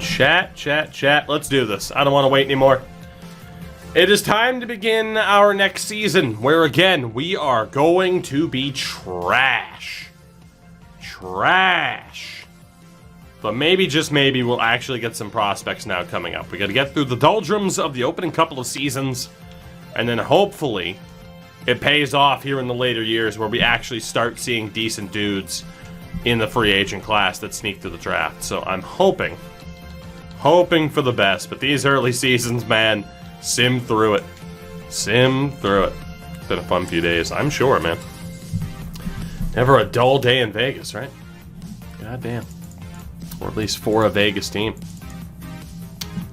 Chat. Let's do this. I don't want to wait anymore. It is time to begin our next season, where again, we are going to be trash. But maybe, just maybe, we'll actually get some prospects now coming up. We got to get through the doldrums of the opening couple of seasons, and then hopefully it pays off here in the later years where we actually start seeing decent dudes in the free agent class that sneak through the draft. So I'm hoping for the best, but these early seasons, man, sim through it. It's been a fun few days, I'm sure, man. Never a dull day in Vegas, right? God damn. Or at least for a Vegas team.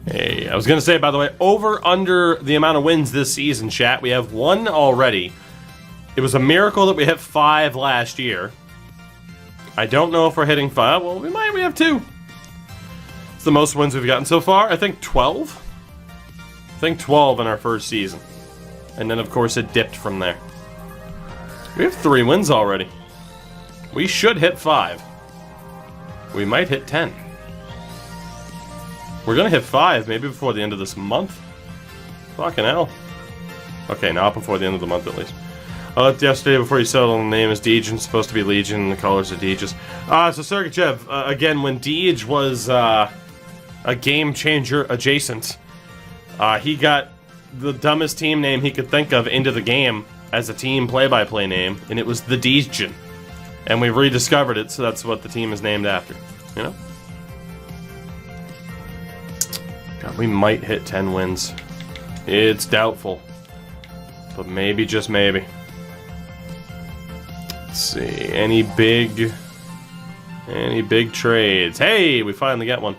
Hey, I was going to say, by the way, over under the amount of wins this season, chat. We have 1 already. It was a miracle that we hit 5 last year. I don't know if we're hitting 5. Well, we have 2. It's the most wins we've gotten so far. I think 12. I think 12 in our first season. And then, of course, it dipped from there. We have 3 wins already. We should hit 5. We might hit 10. We're gonna hit 5 maybe before the end of this month. Fucking hell. Okay, not before the end of the month at least. I looked yesterday before you settled on the name as Deej. It's supposed to be Legion and the colors are Deeges. So Sergachev, again, when Deej was a game changer adjacent, he got the dumbest team name he could think of into the game as a team play-by-play name, and it was the Deej. And we rediscovered it, so that's what the team is named after. You know? God, we might hit 10 wins. It's doubtful. But maybe, just maybe. Let's see. Any big trades? Hey, we finally got one.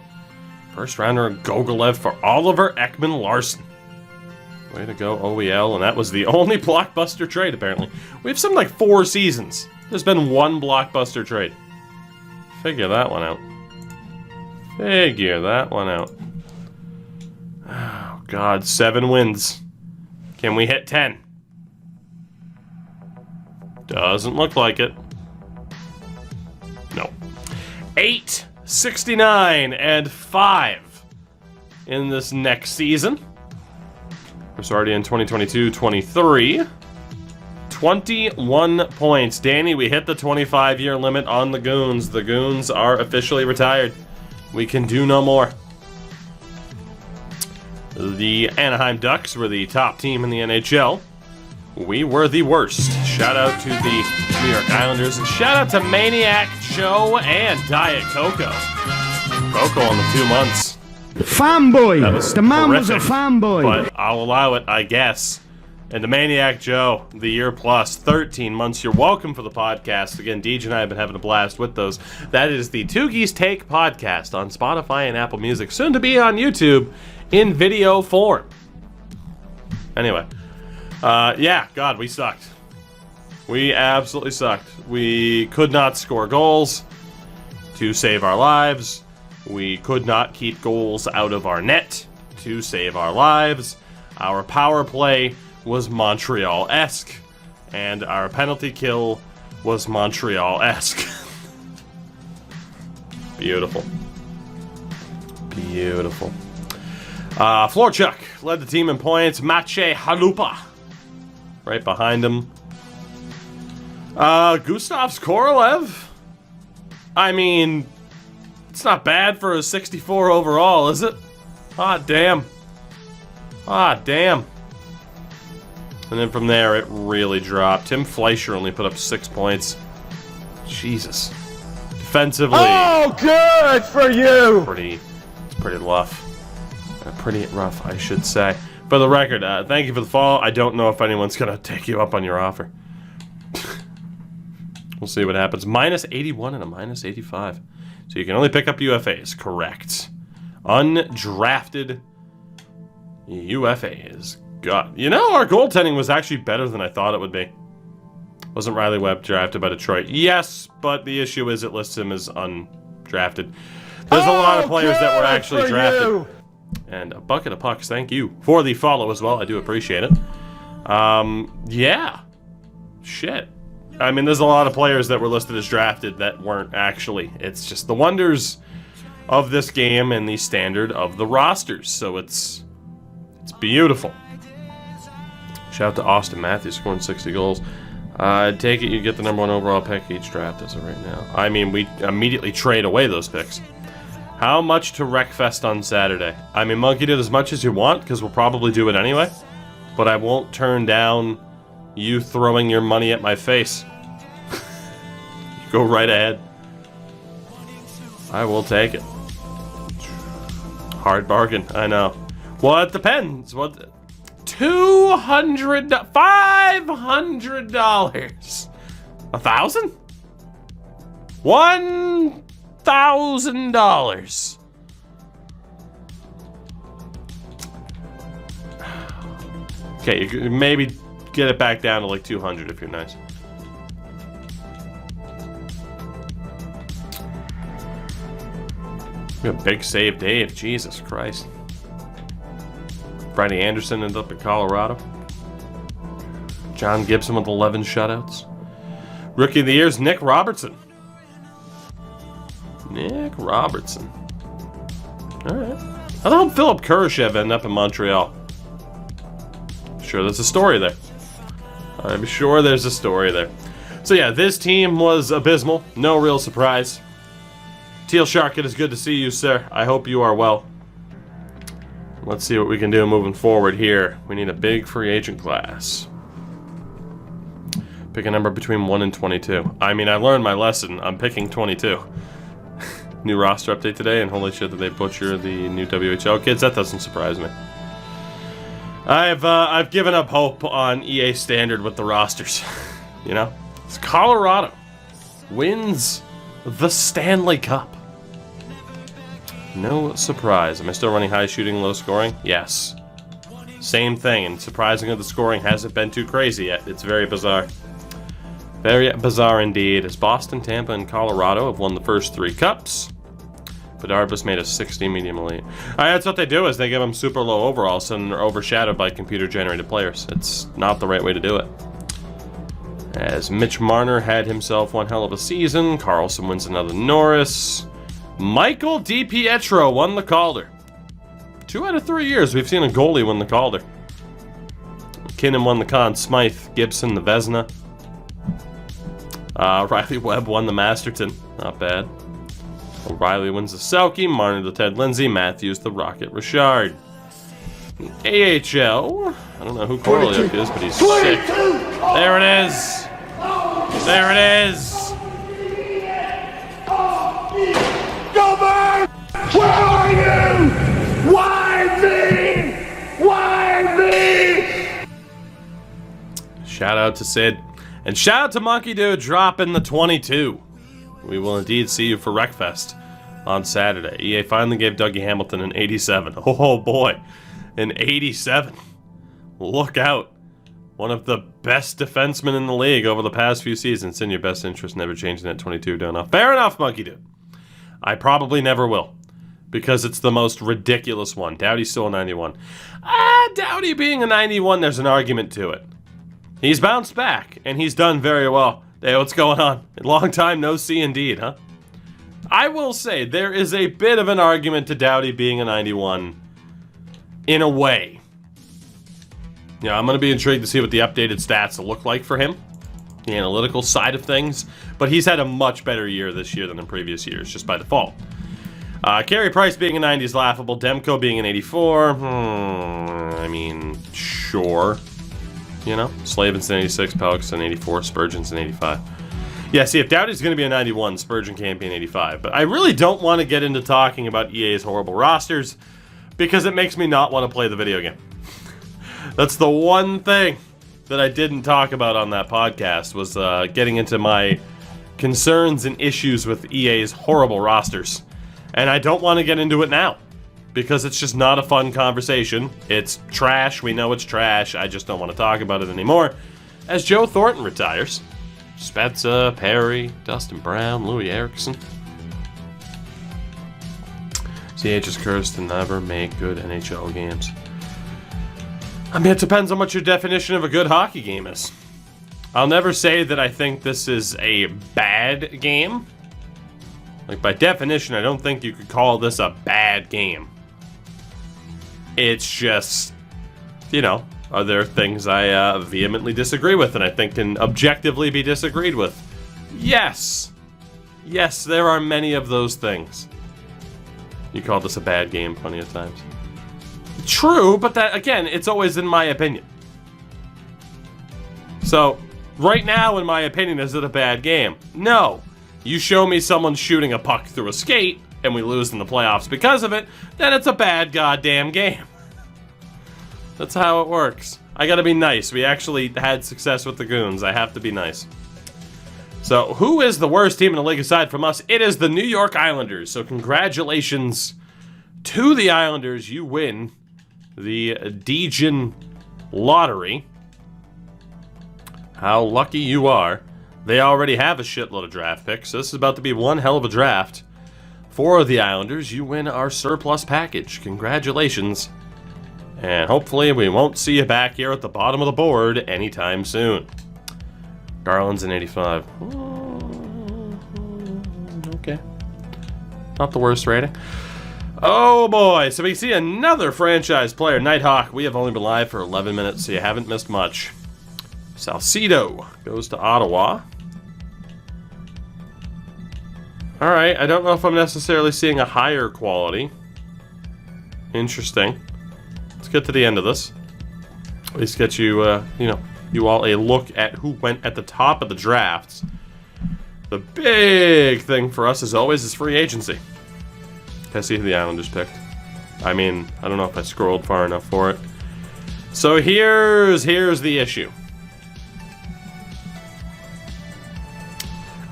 First rounder Gogolev for Oliver Ekman-Larsson. Way to go, OEL. And that was the only blockbuster trade, apparently. We have something like 4 seasons. There's been 1 blockbuster trade. Figure that one out. Oh, God. 7 wins. Can we hit 10? Doesn't look like it. No. 8, 69, and 5 in this next season. We're already in 2022-23. 21 points. Danny, we hit the 25-year limit on the Goons. The Goons are officially retired. We can do no more. The Anaheim Ducks were the top team in the NHL. We were the worst. Shout out to the New York Islanders. And shout out to Maniac Joe and Diet Coco. Coco on the 2 months. Fanboy. The man was a fanboy. But I'll allow it, I guess. And the Maniac Joe, the year plus, 13 months. You're welcome for the podcast. Again, Deej and I have been having a blast with those. That is the Two Geese Take podcast on Spotify and Apple Music. Soon to be on YouTube in video form. Anyway. Yeah, God, we sucked. We absolutely sucked. We could not score goals to save our lives. We could not keep goals out of our net to save our lives. Our power play was Montreal-esque, and our penalty kill was Montreal-esque. Beautiful. Florchuk led the team in points. Maciej Halupa right behind him. Gustav Korolev. I mean, it's not bad for a 64 overall, is it? Ah, damn. And then from there, it really dropped. Tim Fleischer only put up 6 points. Jesus. Defensively. Oh, good for you! It's pretty rough. Pretty rough, I should say. For the record, thank you for the follow. I don't know if anyone's going to take you up on your offer. We'll see what happens. Minus 81 and a minus 85. So you can only pick up UFAs. Correct. Undrafted UFAs. God. You know, our goaltending was actually better than I thought it would be. Wasn't Riley Webb drafted by Detroit? Yes, but the issue is it lists him as undrafted. There's a lot of players that were actually drafted. And a bucket of pucks, thank you for the follow as well. I do appreciate it. Yeah. Shit. I mean, there's a lot of players that were listed as drafted that weren't actually. It's just the wonders of this game and the standard of the rosters. So it's beautiful. Shout out to Austin Matthews scoring 60 goals. Take it you get the number 1 overall pick each draft as of right now. I mean, we immediately trade away those picks. How much to Wreckfest on Saturday? I mean, Monkey did as much as you want, because we'll probably do it anyway. But I won't turn down you throwing your money at my face. Go right ahead. I will take it. Hard bargain, I know. Well, it depends. What? $200, $500, $1,000, $1,000. Okay, you could maybe get it back down to like 200 if you're nice. A big save, Dave. Jesus Christ. Freddie Anderson ended up in Colorado. John Gibson with 11 shutouts. Rookie of the Year is Nick Robertson. Nick Robertson. Alright. How the hell did Philip Kurashev end up in Montreal? Sure, there's a story there. I'm sure there's a story there. So yeah, this team was abysmal. No real surprise. Teal Shark, it is good to see you, sir. I hope you are well. Let's see what we can do moving forward here. We need a big free agent class. Pick a number between 1 and 22. I mean, I learned my lesson. I'm picking 22. New roster update today, and holy shit did they butcher the new WHL kids. That doesn't surprise me. I've given up hope on EA Standard with the rosters. You know? It's Colorado wins the Stanley Cup. No surprise. Am I still running high shooting, low scoring? Yes. Same thing, and surprisingly the scoring hasn't been too crazy yet. It's very bizarre. Very bizarre indeed. As Boston, Tampa, and Colorado have won the first 3 cups. Bedard just made a 60 medium elite. That's what they do, is they give them super low overalls and they're overshadowed by computer-generated players. It's not the right way to do it. As Mitch Marner had himself one hell of a season. Carlson wins another Norris. Michael DiPietro won the Calder. 2 out of 3 years we've seen a goalie win the Calder. McKinnon won the Conn Smythe. Gibson the Vezina. Riley Webb won the Masterton. Not bad. O'Reilly wins the Selke. Marner the Ted Lindsay. Matthews the Rocket Richard. AHL. I don't know who Korolyuk is, but he's sick. There it is. There it is. Go back! Where are you? Why me? Why me? Shout out to Sid. And shout out to Monkey Dude dropping the 22. We will indeed see you for Wreckfest on Saturday. EA finally gave Dougie Hamilton an 87. Oh boy. An 87. Look out. One of the best defensemen in the league over the past few seasons. In your best interest, never changing that 22 down off. Fair enough, Monkey Dude. I probably never will, because it's the most ridiculous one. Doughty's still a 91. Doughty being a 91, there's an argument to it. He's bounced back, and he's done very well. Hey, what's going on? Long time no see indeed, huh? I will say, there is a bit of an argument to Doughty being a 91, in a way. Yeah, I'm going to be intrigued to see what the updated stats will look like for him. The analytical side of things, but he's had a much better year this year than in previous years, just by default. Carey Price being a 90 is laughable. Demko being an 84, I mean, sure. You know, Slavin's an 86, Pelk's an 84, Spurgeon's an 85. Yeah, see, if Doughty's going to be a 91, Spurgeon can't be an 85. But I really don't want to get into talking about EA's horrible rosters, because it makes me not want to play the video game. That's the one thing that I didn't talk about on that podcast, was getting into my concerns and issues with EA's horrible rosters. And I don't want to get into it now, because it's just not a fun conversation. It's trash. We know it's trash. I just don't want to talk about it anymore. As Joe Thornton retires. Spezza, Perry, Dustin Brown, Louis Erickson. CH is cursed to never make good NHL games. I mean, it depends on what your definition of a good hockey game is. I'll never say that I think this is a bad game. Like, by definition, I don't think you could call this a bad game. It's just, you know, are there things I vehemently disagree with and I think can objectively be disagreed with? Yes. Yes, there are many of those things. You call this a bad game plenty of times. True, but that, again, it's always in my opinion. So, right now, in my opinion, is it a bad game? No. You show me someone shooting a puck through a skate, and we lose in the playoffs because of it, then it's a bad goddamn game. That's how it works. I gotta be nice. We actually had success with the Goons. I have to be nice. So, who is the worst team in the league aside from us? It is the New York Islanders. So, congratulations to the Islanders. You win the Degen lottery. How lucky you are. They already have a shitload of draft picks, so this is about to be one hell of a draft. For the Islanders, you win our surplus package. Congratulations. And hopefully we won't see you back here at the bottom of the board anytime soon. Garland's an 85. Okay. Not the worst rating. Oh boy, so we see another franchise player, Nighthawk. We have only been live for 11 minutes, so you haven't missed much. Salcido goes to Ottawa. Alright, I don't know if I'm necessarily seeing a higher quality. Interesting. Let's get to the end of this. At least get you, you all a look at who went at the top of the drafts. The big thing for us, as always, is free agency. Can I see who the Islanders picked? I mean, I don't know if I scrolled far enough for it. So here's the issue.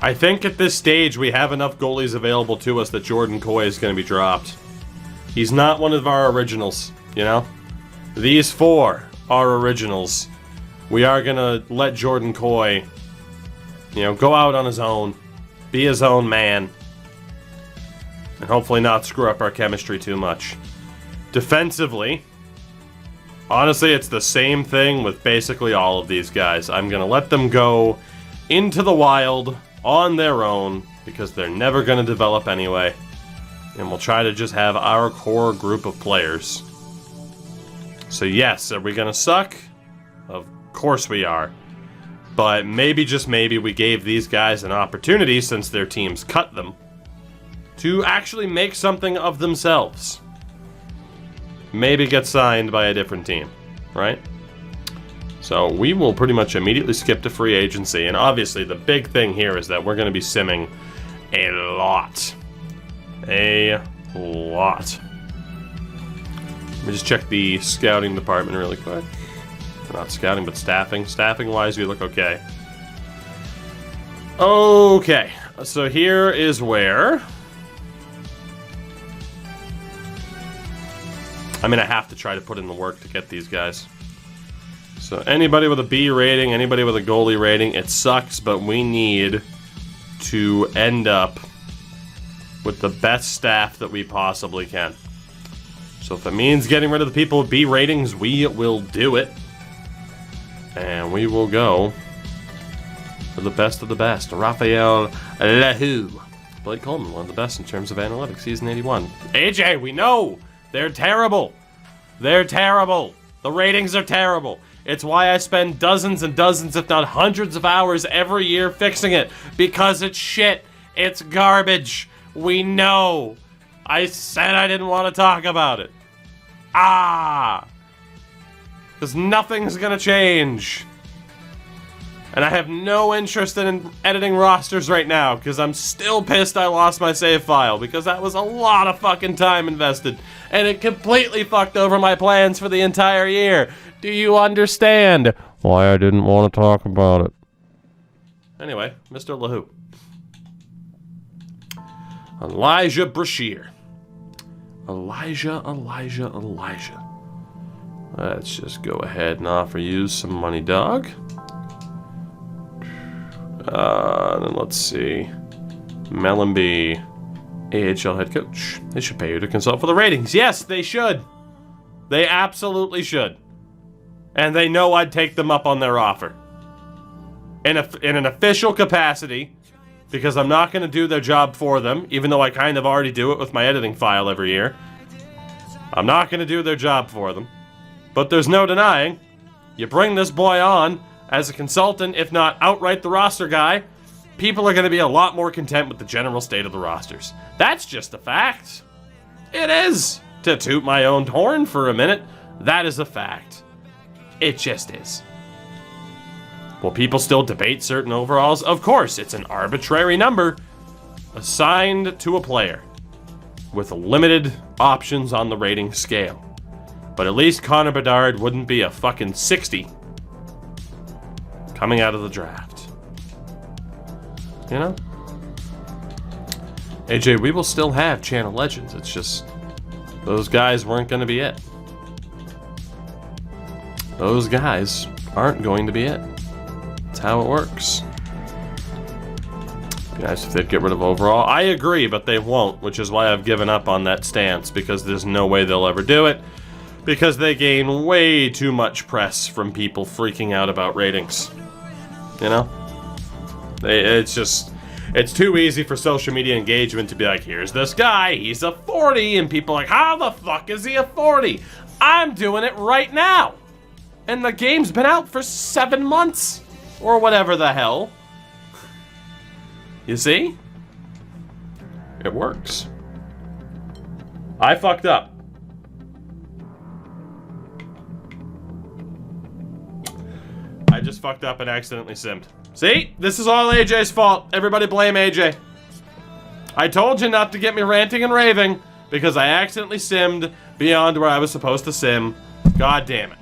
I think at this stage we have enough goalies available to us that Jordan Coy is going to be dropped. He's not one of our originals, you know? These four are originals. We are going to let Jordan Coy, go out on his own, be his own man, and hopefully not screw up our chemistry too much. Defensively, honestly, it's the same thing with basically all of these guys. I'm going to let them go into the wild on their own because they're never going to develop anyway. And we'll try to just have our core group of players. So yes, are we going to suck? Of course we are. But maybe, just maybe, we gave these guys an opportunity, since their teams cut them, to actually make something of themselves. Maybe get signed by a different team, right? So we will pretty much immediately skip to free agency. And obviously the big thing here is that we're going to be simming a lot. A lot. Let me just check the scouting department really quick. Not scouting, but staffing. Staffing-wise, we look okay. Okay, so here is where I'm going to have to try to put in the work to get these guys. So anybody with a B rating, anybody with a goalie rating, it sucks, but we need to end up with the best staff that we possibly can. So if it means getting rid of the people with B ratings, we will do it. And we will go for the best of the best. Raphael Lehoux. Blake Coleman, one of the best in terms of analytics. Season 81. AJ, we know! They're terrible. They're terrible. The ratings are terrible. It's why I spend dozens and dozens, if not hundreds of hours every year fixing it. Because it's shit. It's garbage. We know. I said I didn't want to talk about it. Because nothing's gonna change. And I have no interest in editing rosters right now, because I'm still pissed I lost my save file, because that was a lot of fucking time invested, and it completely fucked over my plans for the entire year. Do you understand why I didn't want to talk about it? Anyway, Mr. Lehoux. Elijah Brashear. Elijah. Let's just go ahead and offer you some money, dog. Then let's see. Mellenby, AHL head coach. They should pay you to consult for the ratings. Yes, they should. They absolutely should. And they know I'd take them up on their offer. In an official capacity, because I'm not going to do their job for them, even though I kind of already do it with my editing file every year. I'm not going to do their job for them. But there's no denying, you bring this boy on as a consultant, if not outright the roster guy, people are going to be a lot more content with the general state of the rosters. That's just a fact. It is. To toot my own horn for a minute, that is a fact. It just is. Will people still debate certain overalls? Of course, it's an arbitrary number assigned to a player with limited options on the rating scale. But at least Connor Bedard wouldn't be a fucking 60 coming out of the draft. You know? AJ, we will still have channel legends. It's just those guys weren't going to be it. Those guys aren't going to be it. That's how it works. Be nice if they'd get rid of overall. I agree, but they won't, which is why I've given up on that stance, because there's no way they'll ever do it, because they gain way too much press from people freaking out about ratings. You know? It's too easy for social media engagement to be like, here's this guy, he's a 40, and people are like, how the fuck is he a 40? I'm doing it right now. And the game's been out for 7 months. Or whatever the hell. You see? It works. I fucked up. I just fucked up and accidentally simmed. See? This is all AJ's fault. Everybody blame AJ. I told you not to get me ranting and raving because I accidentally simmed beyond where I was supposed to sim. God damn it.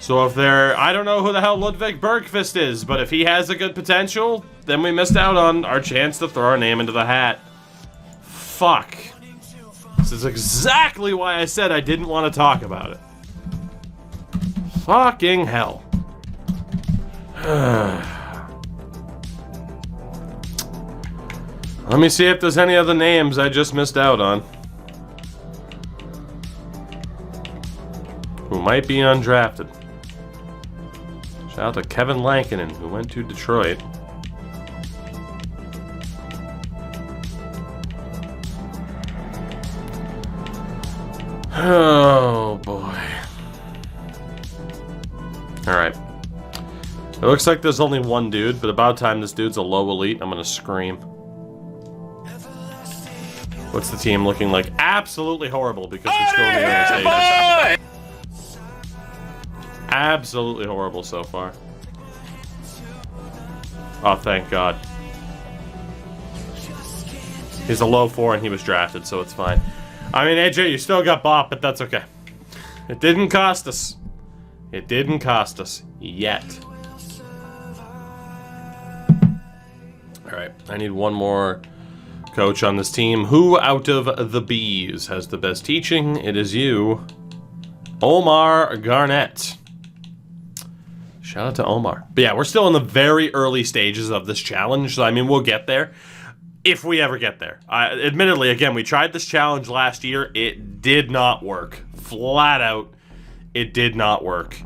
So if I don't know who the hell Ludwig Bergqvist is, but if he has a good potential, then we missed out on our chance to throw our name into the hat. Fuck. This is exactly why I said I didn't want to talk about it. Fucking hell. Let me see if there's any other names I just missed out on. Who might be undrafted. Shout out to Kevin Lankinen, who went to Detroit. Oh, boy. Alright. It looks like there's only one dude, but about time this dude's a low elite, I'm gonna scream. What's the team looking like? Absolutely horrible, because we're still in the early stages. Absolutely horrible so far. Oh, thank God. He's a low 4 and he was drafted, so it's fine. I mean, AJ, you still got bought, but that's okay. It didn't cost us. It didn't cost us. Yet. Alright, I need one more coach on this team. Who out of the Bees has the best teaching? It is you, Omar Garnett. Shout out to Omar. But yeah, we're still in the very early stages of this challenge, so I mean, we'll get there. If we ever get there. Admittedly, again, we tried this challenge last year. It did not work. Flat out, it did not work.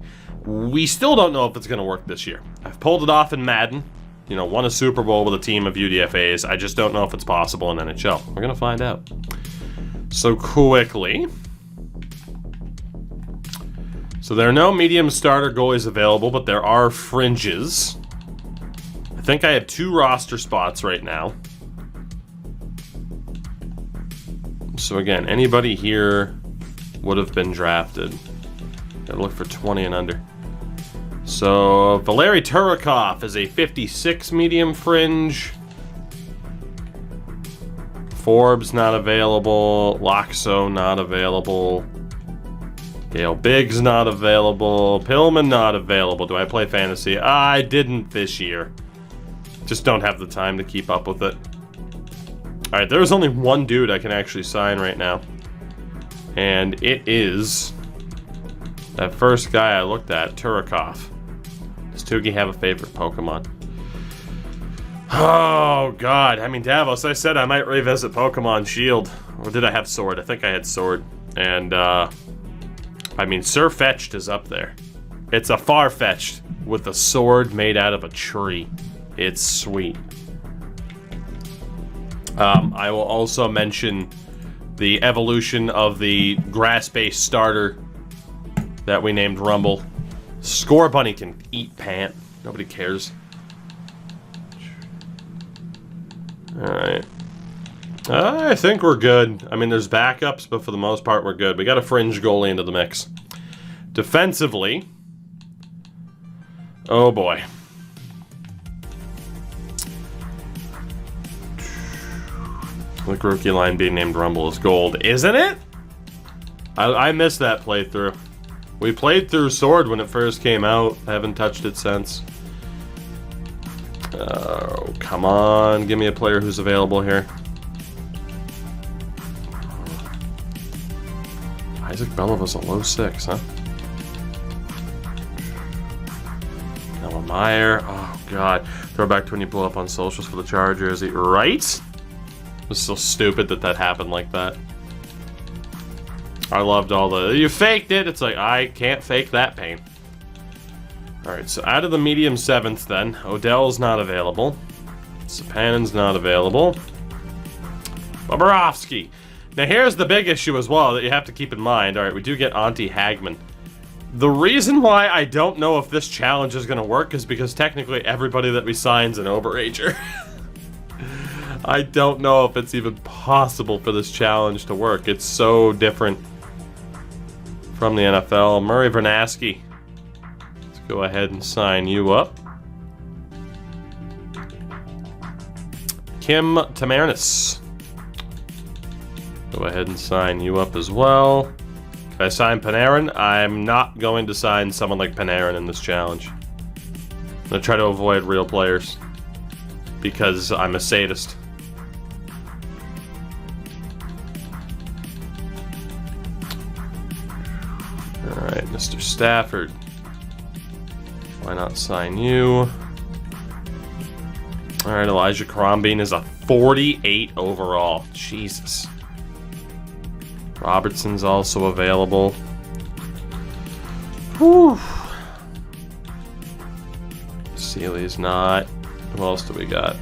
We still don't know if it's going to work this year. I've pulled it off in Madden. You know, won a Super Bowl with a team of UDFAs. I just don't know if it's possible in NHL. We're going to find out. So quickly. So there are no medium starter goalies available, but there are fringes. I think I have 2 roster spots right now. So again, anybody here would have been drafted. Gotta look for 20 and under. So Valeri Turakov is a 56 medium fringe. Forbes not available. Loxo not available. Gale Biggs not available. Pillman not available. Do I play fantasy? I didn't this year. Just don't have the time to keep up with it. Alright, there's only one dude I can actually sign right now. And it is that first guy I looked at, Turakov. Does Tugi have a favorite Pokemon? Oh, God. I mean, Davos, I said I might revisit Pokemon Shield. Or did I have Sword? I think I had Sword. And, I mean, Sirfetch'd is up there. It's a Farfetch'd with a sword made out of a tree. It's sweet. I will also mention the evolution of the grass-based starter that we named Rumble. Score Bunny can eat pant. Nobody cares. Alright. I think we're good. I mean, there's backups, but for the most part, we're good. We got a fringe goalie into the mix. Defensively. Oh, boy. The rookie line being named Rumble is gold, isn't it? I missed that playthrough. We played through Sword when it first came out. I haven't touched it since. Oh, come on. Give me a player who's available here. Isaac Bella was a low 6, huh? Noah Meyer. Oh, God. Throwback to when you pull up on socials for the Chargers. Right? It was so stupid that happened like that. I loved all the... You faked it! It's like, I can't fake that pain. Alright, so out of the medium 7th then, Odell's not available. Sapanin's not available. Bobrovsky. Now here's the big issue as well that you have to keep in mind. Alright, we do get Auntie Hagman. The reason why I don't know if this challenge is going to work is because technically everybody that we sign's an overager. I don't know if it's even possible for this challenge to work. It's so different from the NFL. Murray Vernaski. Let's go ahead and sign you up. Kim Tamarnis. Go ahead and sign you up as well. If I sign Panarin, I'm not going to sign someone like Panarin in this challenge. I'm going to try to avoid real players because I'm a sadist. Alright, Mr. Stafford. Why not sign you? Alright, Elijah Crombeen is a 48 overall. Jesus. Robertson's also available. Whew. Sealy's not. Who else do we got?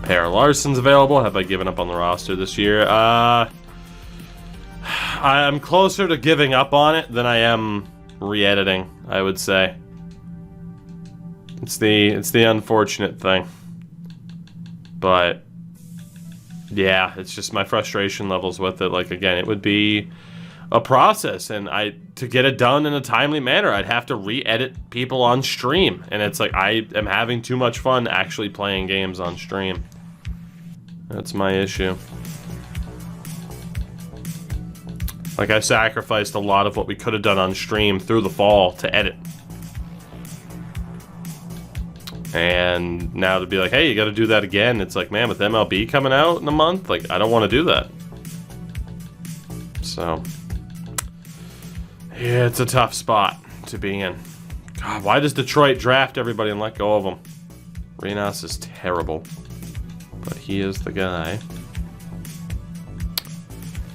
Per Larson's available. Have I given up on the roster this year? I'm closer to giving up on it than I am re-editing, I would say. It's the unfortunate thing. But yeah, it's just my frustration levels with it. Like, again, it would be a process, and to get it done in a timely manner, I'd have to re-edit people on stream. And it's like, I am having too much fun actually playing games on stream. That's my issue. Like, I sacrificed a lot of what we could have done on stream through the fall to edit. And now to be like, hey, you got to do that again. It's like, man, with MLB coming out in a month, like, I don't want to do that. So, yeah, it's a tough spot to be in. God, why does Detroit draft everybody and let go of them? Renas is terrible, but he is the guy.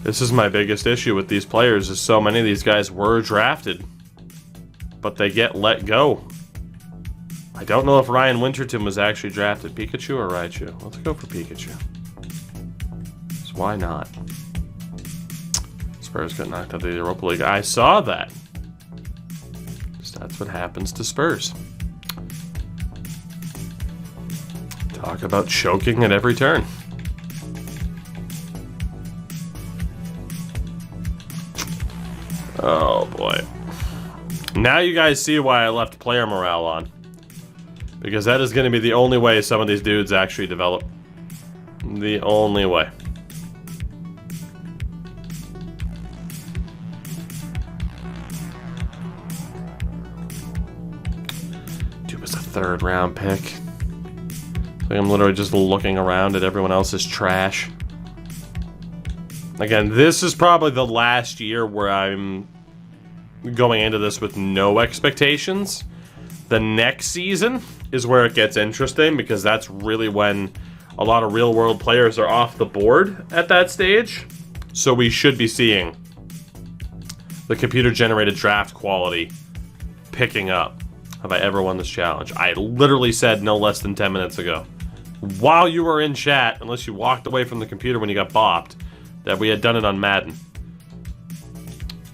This is my biggest issue with these players, is so many of these guys were drafted, but they get let go. I don't know if Ryan Winterton was actually drafted. Pikachu or Raichu? Let's go for Pikachu. So why not? Spurs got knocked out of the Europa League. I saw that. So that's what happens to Spurs. Talk about choking at every turn. Oh boy. Now you guys see why I left player morale on. Because that is going to be the only way some of these dudes actually develop. The only way. Dude was a 3rd round pick. Like, I'm literally just looking around at everyone else's trash. Again, this is probably the last year where I'm going into this with no expectations. The next season is where it gets interesting, because that's really when a lot of real-world players are off the board at that stage. So we should be seeing the computer-generated draft quality picking up. have I ever won this challenge? I literally said no less than 10 minutes ago, while you were in chat, unless you walked away from the computer when you got bopped, that we had done it on Madden.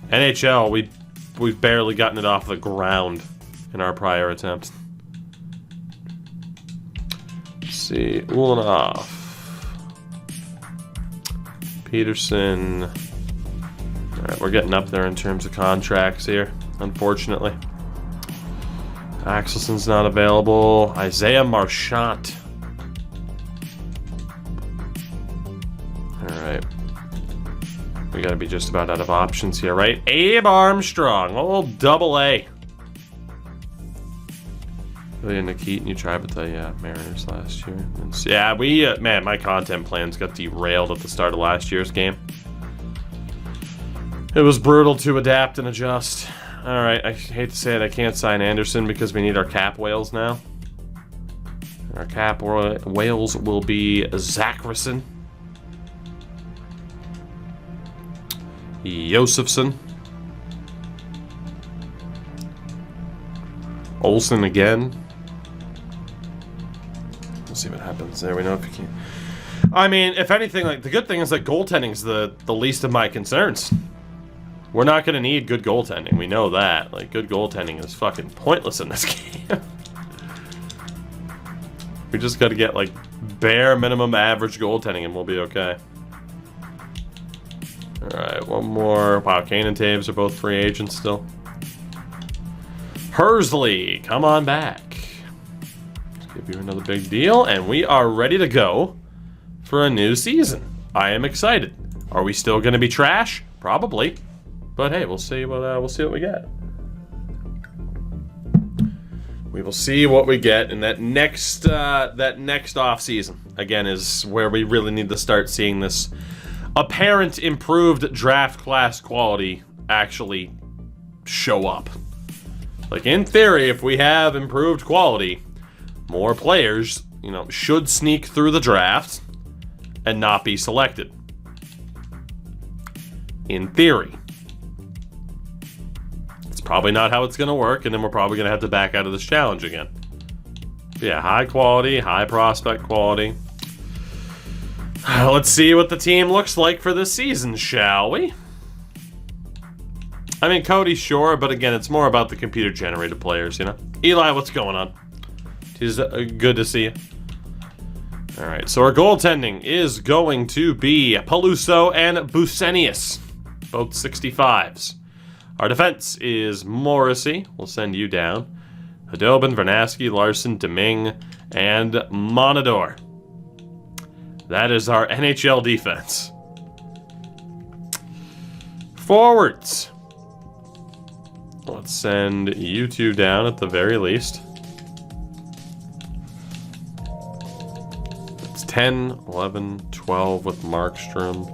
NHL, we've barely gotten it off the ground in our prior attempt. Let's see, Ulanoff, Peterson. All right, we're getting up there in terms of contracts here, unfortunately. Axelson's not available. Isaiah Marchant. All right. We gotta be just about out of options here, right? Abe Armstrong, old double-A. William Keaton, you tried with the Mariners last year. Yeah, we, man, my content plans got derailed at the start of last year's game. It was brutal to adapt and adjust. All right, I hate to say it, I can't sign Anderson because we need our cap whales now. Our cap whales will be Zacharson, Josefson, Olsen again. We'll see what happens there. We know if you can. I mean, if anything, like the good thing is that goaltending's the least of my concerns. We're not going to need good goaltending. We know that. Like, good goaltending is fucking pointless in this game. We just got to get, like, bare minimum average goaltending and we'll be okay. Alright, one more. Wow, Kane and Taves are both free agents still. Hersley, come on back. Let's give you another big deal. And we are ready to go for a new season. I am excited. Are we still going to be trash? Probably. But hey, we'll see what we get. We will see what we get in that next off season. Again, is where we really need to start seeing this apparent improved draft class quality actually show up. Like, in theory, if we have improved quality, more players, you know, should sneak through the draft and not be selected. In theory. It's probably not how it's going to work, and then we're probably going to have to back out of this challenge again. But yeah, high quality, high prospect quality. Let's see what the team looks like for this season, shall we? I mean, Cody, sure, but again, it's more about the computer-generated players, you know? Eli, what's going on? It's good to see you. All right, so our goaltending is going to be Peluso and Busenius, both 65s. Our defense is Morrissey. We'll send you down. Hadobin, Vernaski, Larson, Deming, and Monador. That is our NHL defense. Forwards. Let's send you two down at the very least. It's 10, 11, 12 with Markstrom.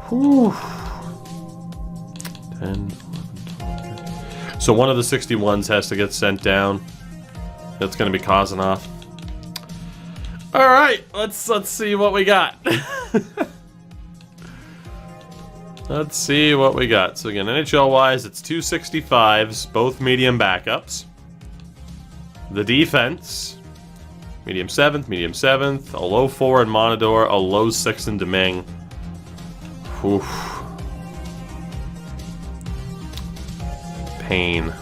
Whew. 10, 11, 12. So one of the 61s has to get sent down. That's going to be Kozanov. All right, let's see what we got. Let's see what we got. So again, NHL-wise, it's 2 65s, both medium backups. The defense, medium 7th, a low 4 in Monador, a low 6 in Deming. Oof. Pain.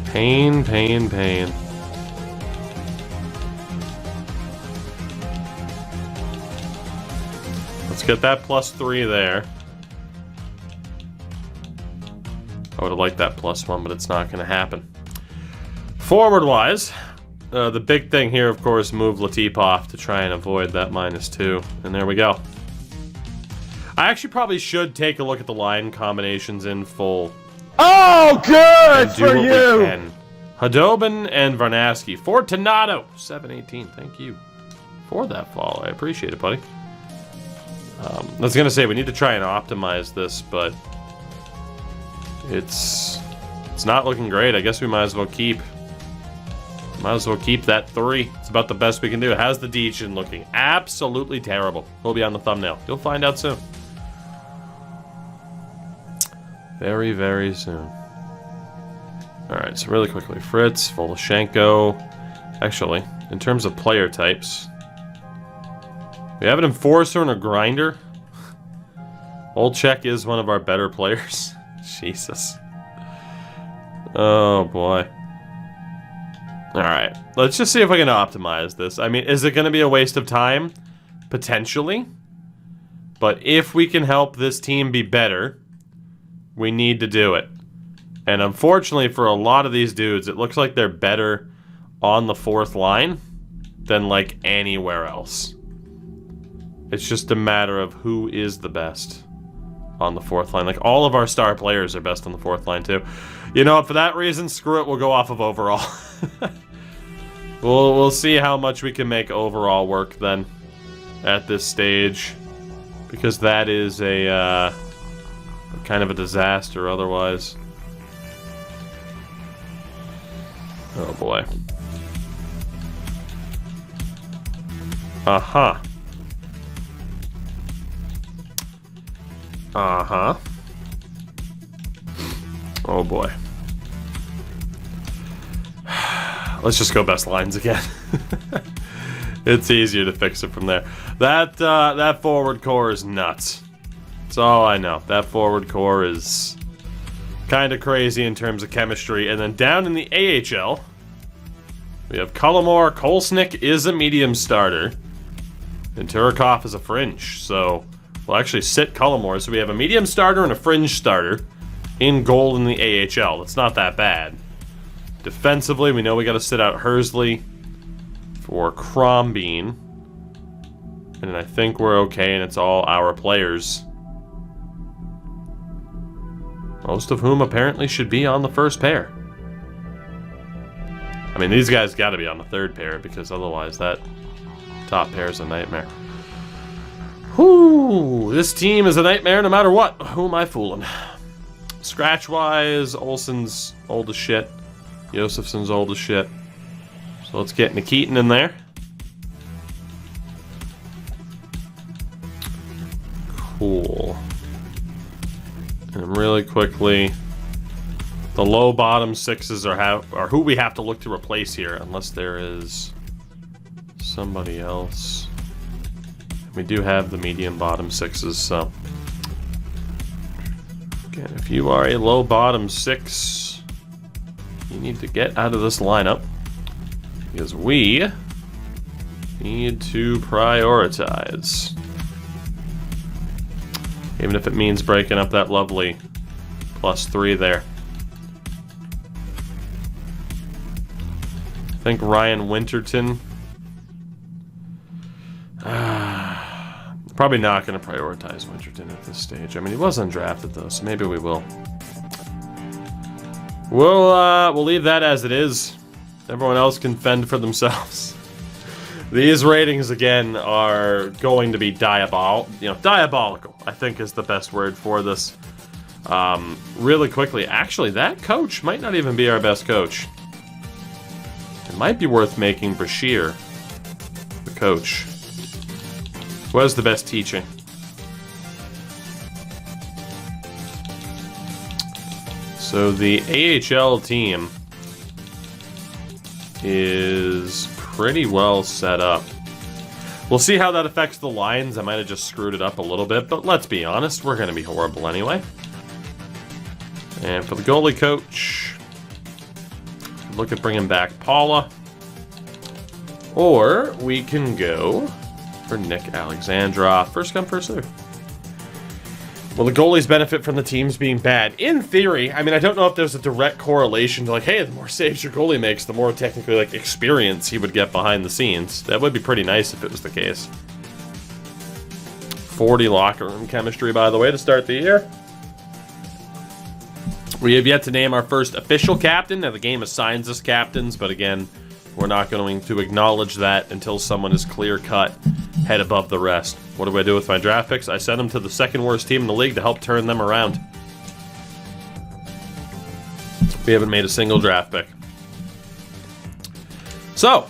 Pain. Let's get that +3 there. I would have liked that +1, but it's not going to happen. Forward-wise, the big thing here, of course, move Latipov to try and avoid that -2. And there we go. I actually probably should take a look at the line combinations in full. Oh, good for you! Hadobin and Varnasky. Fortunato, 718. Thank you for that follow. I appreciate it, buddy. I was going to say, we need to try and optimize this, but it's not looking great. I guess we might as well keep that 3. It's about the best we can do. How's the Deachin looking? Absolutely terrible. He'll be on the thumbnail. You'll find out soon. Very, very soon. Alright, so really quickly. Fritz, Voloshenko. Actually, in terms of player types, we have an enforcer and a grinder. Olczek is one of our better players. Jesus. Oh, boy. Alright, let's just see if we can optimize this. I mean, is it going to be a waste of time? Potentially. But if we can help this team be better, we need to do it. And unfortunately for a lot of these dudes, it looks like they're better on the fourth line than like anywhere else. It's just a matter of who is the best on the fourth line. Like, all of our star players are best on the fourth line too. You know, for that reason, screw it, we'll go off of overall. We'll see how much we can make overall work then at this stage, because that is a kind of a disaster otherwise. Oh boy. Uh-huh. Uh-huh. Oh boy. Let's just go best lines again. It's easier to fix it from there. That forward core is nuts. That's all I know. That forward core is kind of crazy in terms of chemistry. And then down in the AHL, we have Kullamore. Kolsnik is a medium starter, and Turikov is a fringe. So we'll actually sit Kullamore. So we have a medium starter and a fringe starter in goal in the AHL. It's not that bad. Defensively, we know we got to sit out Hersley for Crombeen. And I think we're okay, and it's all our players. Most of whom apparently should be on the first pair. I mean, these guys got to be on the third pair, because otherwise that top pair is a nightmare. Whew, this team is a nightmare no matter what. Who am I fooling? Scratch-wise, Olsen's old as shit. Josefson's old as shit. So let's get Nikitin in there. Cool. And really quickly, the low bottom sixes are who we have to look to replace here, unless there is somebody else. We do have the medium bottom sixes, so again, if you are a low bottom six, you need to get out of this lineup, because we need to prioritize. Even if it means breaking up that lovely +3 there. I think Ryan Winterton. Probably not going to prioritize Winterton at this stage. I mean, he was undrafted though, so maybe we will. We'll leave that as it is. Everyone else can fend for themselves. These ratings again are going to be diabolical. I think is the best word for this. Really quickly, actually, that coach might not even be our best coach. It might be worth making Brashear the coach. Who has the best teaching? So the AHL team is pretty well set up. We'll see how that affects the lines. I might have just screwed it up a little bit, but let's be honest, we're going to be horrible anyway. And for the goalie coach, look at bringing back Paula. Or we can go for Nick Alexandrov. First come, first serve. Will the goalies benefit from the teams being bad? In theory, I mean, I don't know if there's a direct correlation to like, hey, the more saves your goalie makes, the more technically like experience he would get behind the scenes. That would be pretty nice if it was the case. 40 locker room chemistry, by the way, to start the year. We have yet to name our first official captain. Now, the game assigns us captains, but again, we're not going to acknowledge that until someone is clear-cut, head above the rest. What do I do with my draft picks? I send them to the second worst team in the league to help turn them around. We haven't made a single draft pick. So,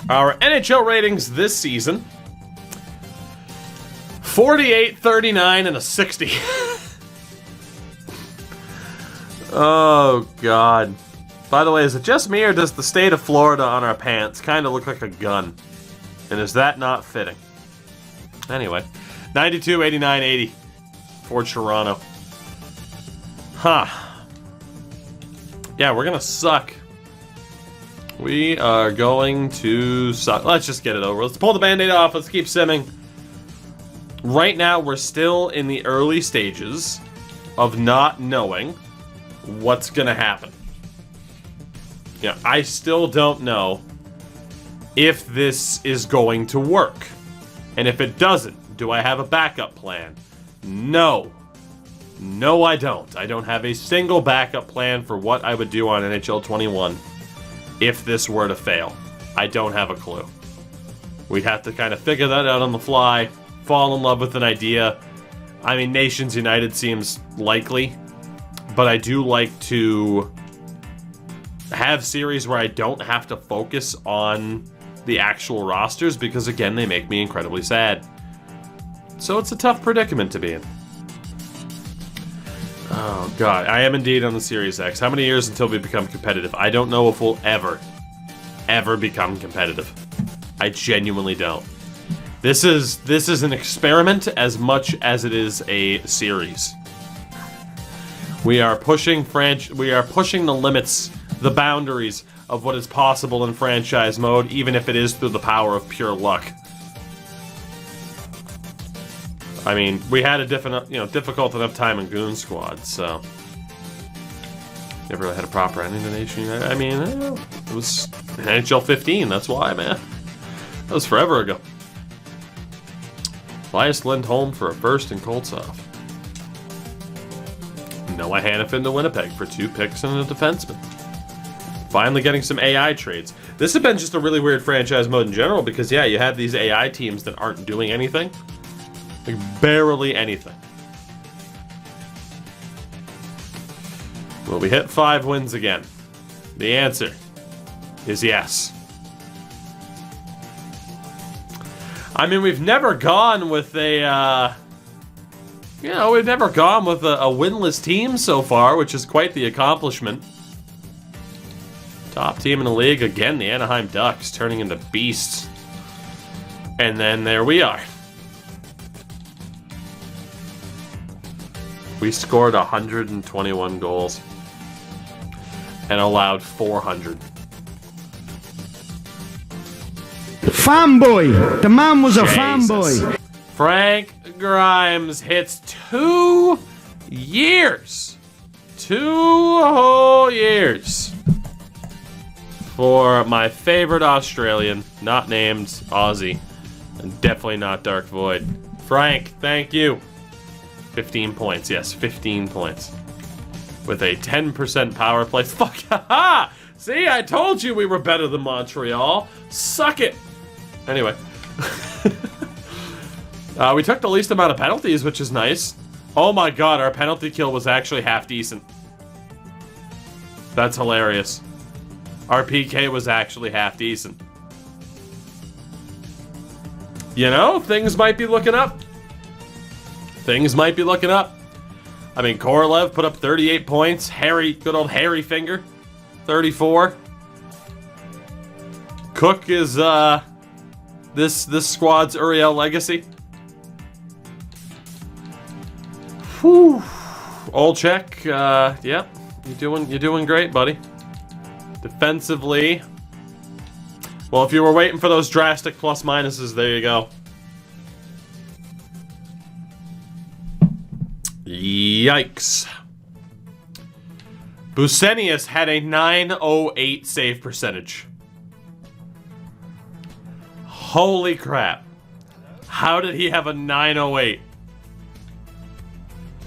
our NHL ratings this season: 48, 39, and a 60. Oh, God. By the way, is it just me or does the state of Florida on our pants kind of look like a gun? And is that not fitting? Anyway, 92, 89, 80 for Toronto. Huh. Yeah, we're going to suck. We are going to suck. Let's just get it over. Let's pull the Band-Aid off. Let's keep simming. Right now, we're still in the early stages of not knowing what's going to happen. Yeah, I still don't know if this is going to work. And if it doesn't, do I have a backup plan? No. No, I don't. I don't have a single backup plan for what I would do on NHL 21 if this were to fail. I don't have a clue. We'd have to kind of figure that out on the fly, fall in love with an idea. I mean, Nations United seems likely, but I do like to have series where I don't have to focus on the actual rosters because, again, they make me incredibly sad. So it's a tough predicament to be in. Oh, God. I am indeed on the Series X. How many years until we become competitive? I don't know if we'll ever become competitive. I genuinely don't. This is an experiment as much as it is a series. We are pushing the limits, the boundaries of what is possible in franchise mode, even if it is through the power of pure luck. I mean, we had a difficult enough time in Goon Squad, so never really had a proper ending to Nation United. I mean, it was NHL 15. That's why, man. That was forever ago. Elias Lindholm for a first and Koltsov. Noah Hannafin to Winnipeg for 2 picks and a defenseman. Finally getting some AI trades. This has been just a really weird franchise mode in general because, yeah, you have these AI teams that aren't doing anything. Like, barely anything. Will we hit 5 wins again? The answer is yes. I mean, we've never gone with a winless team so far, which is quite the accomplishment. Top team in the league, again, the Anaheim Ducks, turning into beasts. And then there we are. We scored 121 goals and allowed 400. Fanboy! The man was a Jesus. fanboy. Frank Grimes hits 2 years. 2 whole years. For my favorite Australian, not named Aussie, and definitely not Dark Void. Frank, thank you. 15 points, yes, 15 points. With a 10% power play. Fuck, haha! See, I told you we were better than Montreal. Suck it! Anyway. We took the least amount of penalties, which is nice. Oh my god, our penalty kill was actually half decent. That's hilarious. Our PK was actually half decent. You know, things might be looking up. Things might be looking up. I mean, Korolev put up 38 points. Good old Harry Finger, 34. Cook is this squad's Uriel legacy. Whew. Olczyk, yep, you're doing great, buddy. Defensively, well, if you were waiting for those drastic plus minuses, there you go. Yikes. Busenius had a 908 save percentage. Holy crap. How did he have a 908?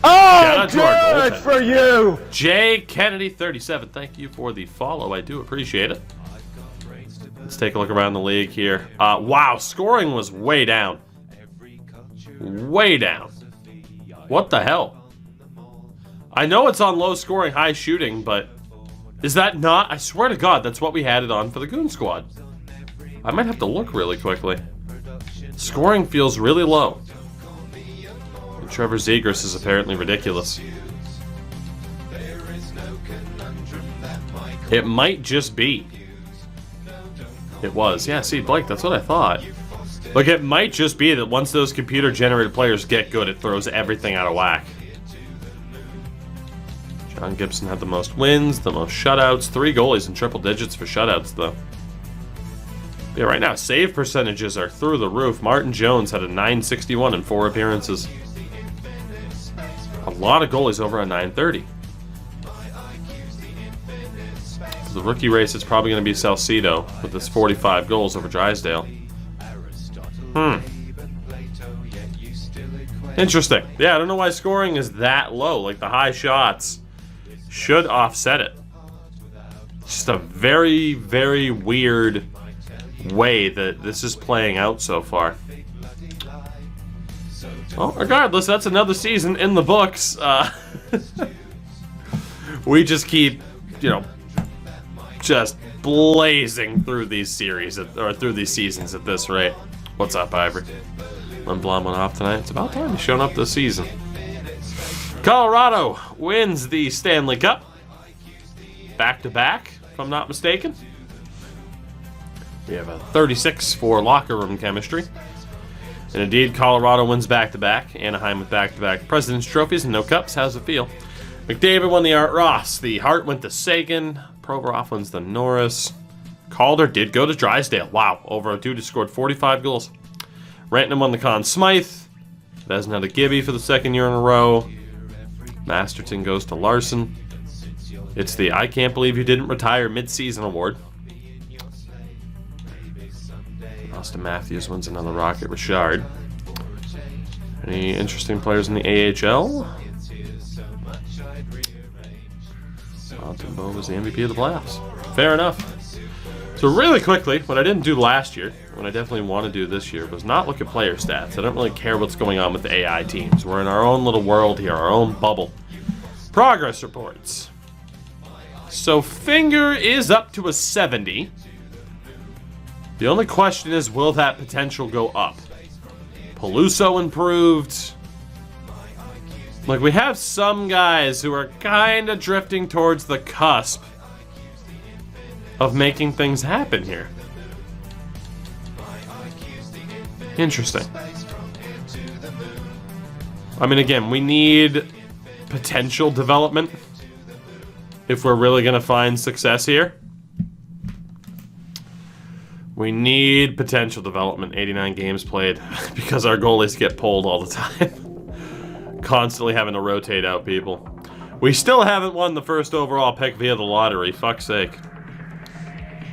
Oh, good for you! Jay Kennedy 37, thank you for the follow. I do appreciate it. Let's take a look around the league here. Wow, scoring was way down. Way down. What the hell? I know it's on low scoring, high shooting, but is that not? I swear to God, that's what we had it on for the Goon Squad. I might have to look really quickly. Scoring feels really low. And Trevor Zegras is apparently ridiculous. It might just be. It was. Yeah, see, Blake, that's what I thought. Look, it might just be that once those computer-generated players get good, it throws everything out of whack. John Gibson had the most wins, the most shutouts. 3 goalies in triple digits for shutouts, though. Yeah, right now, save percentages are through the roof. Martin Jones had a .961 in 4 appearances. A lot of goalies over a .930. The rookie race is probably going to be Salcedo with his 45 goals over Drysdale. Interesting. Yeah, I don't know why scoring is that low. Like, the high shots should offset it. Just a very, very weird way that this is playing out so far. Well, regardless, that's another season in the books. We just keep, you know, just blazing through these series, or through these seasons at this rate. What's up, Ivory? Lindblom went off tonight. It's about time he's shown up this season. Colorado wins the Stanley Cup. Back-to-back, if I'm not mistaken. We have a 36 for locker room chemistry. And indeed, Colorado wins back-to-back. Anaheim with back-to-back President's Trophies and no cups. How's it feel? McDavid won the Art Ross. The Hart went to Sagan. Provorov wins the Norris. Calder did go to Drysdale. Wow, over a dude who scored 45 goals. Rantanen won the Conn Smythe. Vezina had a Gibby for the 2nd year in a row. Masterton goes to Larson. It's the I can't believe you didn't retire mid-season award. Austin Matthews wins another Rocket Richard. Any interesting players in the AHL? Timbo was the MVP of the playoffs. Fair enough. So really quickly, what I didn't do last year, what I definitely want to do this year, was not look at player stats. I don't really care what's going on with the AI teams. We're in our own little world here, our own bubble. Progress reports. So Finger is up to a 70. The only question is, will that potential go up? Peluso improved. Like, we have some guys who are kind of drifting towards the cusp of making things happen here. Interesting. I mean, again, we need potential development if we're really going to find success here. We need potential development. 89 games played because our goalies get pulled all the time. Constantly having to rotate out people. We still haven't won the first overall pick via the lottery. Fuck's sake.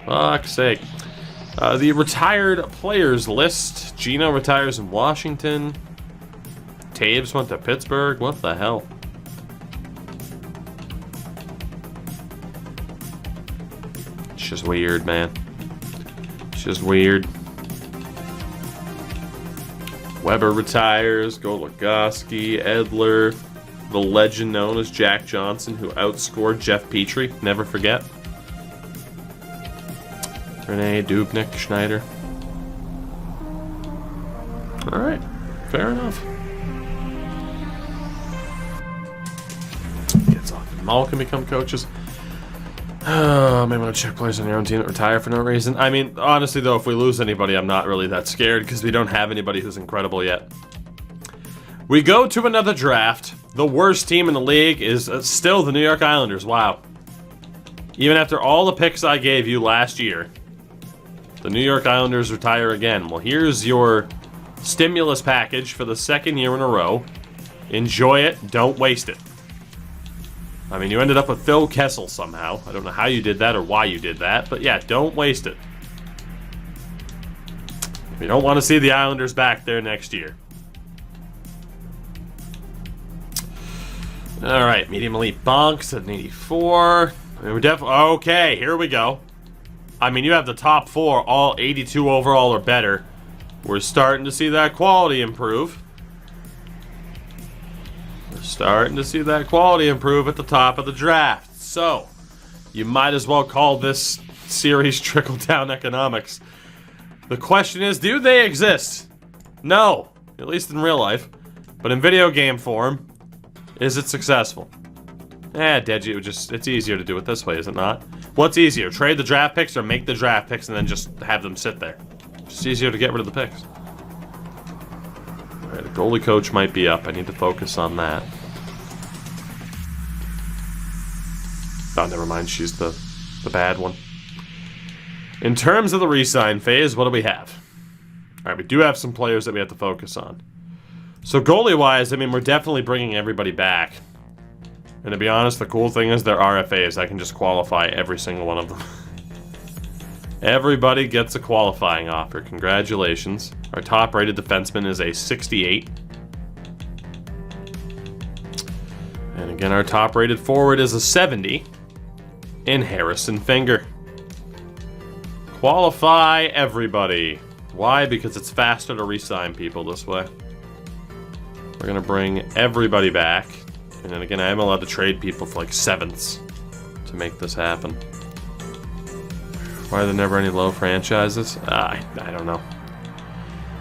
Fuck's sake. The retired players list. Gino retires in Washington. Taves went to Pittsburgh. What the hell? It's just weird, man. It's just weird. Weber retires. Goligoski, Edler. The legend known as Jack Johnson, who outscored Jeff Petrie. Never forget. Rene, Dubnik, Schneider. Alright. Fair enough. Gets off. Mall can become coaches. Maybe want to check players on your own team that retire for no reason. I mean, honestly, though, if we lose anybody, I'm not really that scared because we don't have anybody who's incredible yet. We go to another draft. The worst team in the league is still the New York Islanders. Wow. Even after all the picks I gave you last year, the New York Islanders retire again. Well, here's your stimulus package for the 2nd year in a row. Enjoy it. Don't waste it. I mean, you ended up with Phil Kessel somehow. I don't know how you did that or why you did that, but yeah, don't waste it. We don't want to see the Islanders back there next year. All right, medium elite bunks at an 84. I mean, we're definitely okay. Here we go. I mean, you have the top 4, all 82 overall or better. We're starting to see that quality improve. We're starting to see that quality improve at the top of the draft. So, you might as well call this series trickle-down economics. The question is, do they exist? No, at least in real life. But in video game form, is it successful? Deji, it's easier to do it this way, is it not? What's easier, trade the draft picks or make the draft picks and then just have them sit there? It's easier to get rid of the picks. All right, the goalie coach might be up. I need to focus on that. Oh, never mind. She's the bad one. In terms of the re-sign phase, what do we have? All right, we do have some players that we have to focus on. So goalie-wise, I mean, we're definitely bringing everybody back. And to be honest, the cool thing is they're RFAs. I can just qualify every single one of them. Everybody gets a qualifying offer. Congratulations. Our top-rated defenseman is a 68. And again, our top-rated forward is a 70 in Harrison Finger. Qualify everybody. Why? Because it's faster to re-sign people this way. We're going to bring everybody back. And then again, I am allowed to trade people for like sevenths to make this happen. Why are there never any low franchises? I don't know.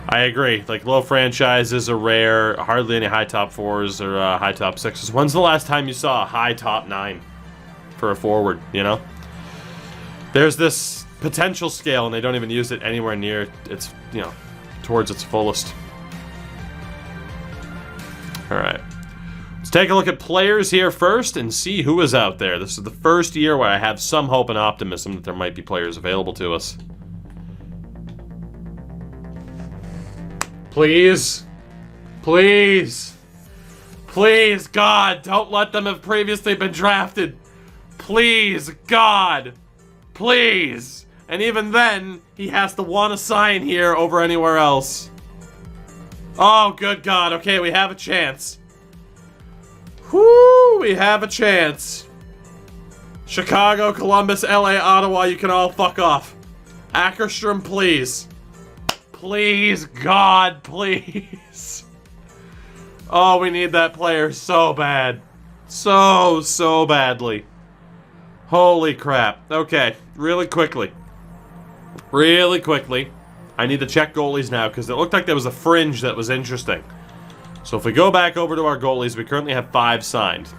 I agree. Like, low franchises are rare. Hardly any high top fours or high top sixes. When's the last time you saw a high top 9 for a forward, you know? There's this potential scale, and they don't even use it anywhere near its, you know, towards its fullest. All right. Let's take a look at players here first and see who is out there. This is the first year where I have some hope and optimism that there might be players available to us. Please. Please. Please, God, don't let them have previously been drafted. Please, God. Please. And even then, he has to want to sign here over anywhere else. Oh, good God. Okay, we have a chance. Whoo, we have a chance. Chicago, Columbus, LA, Ottawa, you can all fuck off. Ackerstrom, please. Please, God, please. Oh, we need that player so bad. So badly. Holy crap. Okay, really quickly. I need to check goalies now because it looked like there was a fringe that was interesting. So if we go back over to our goalies, we currently have 5 signed.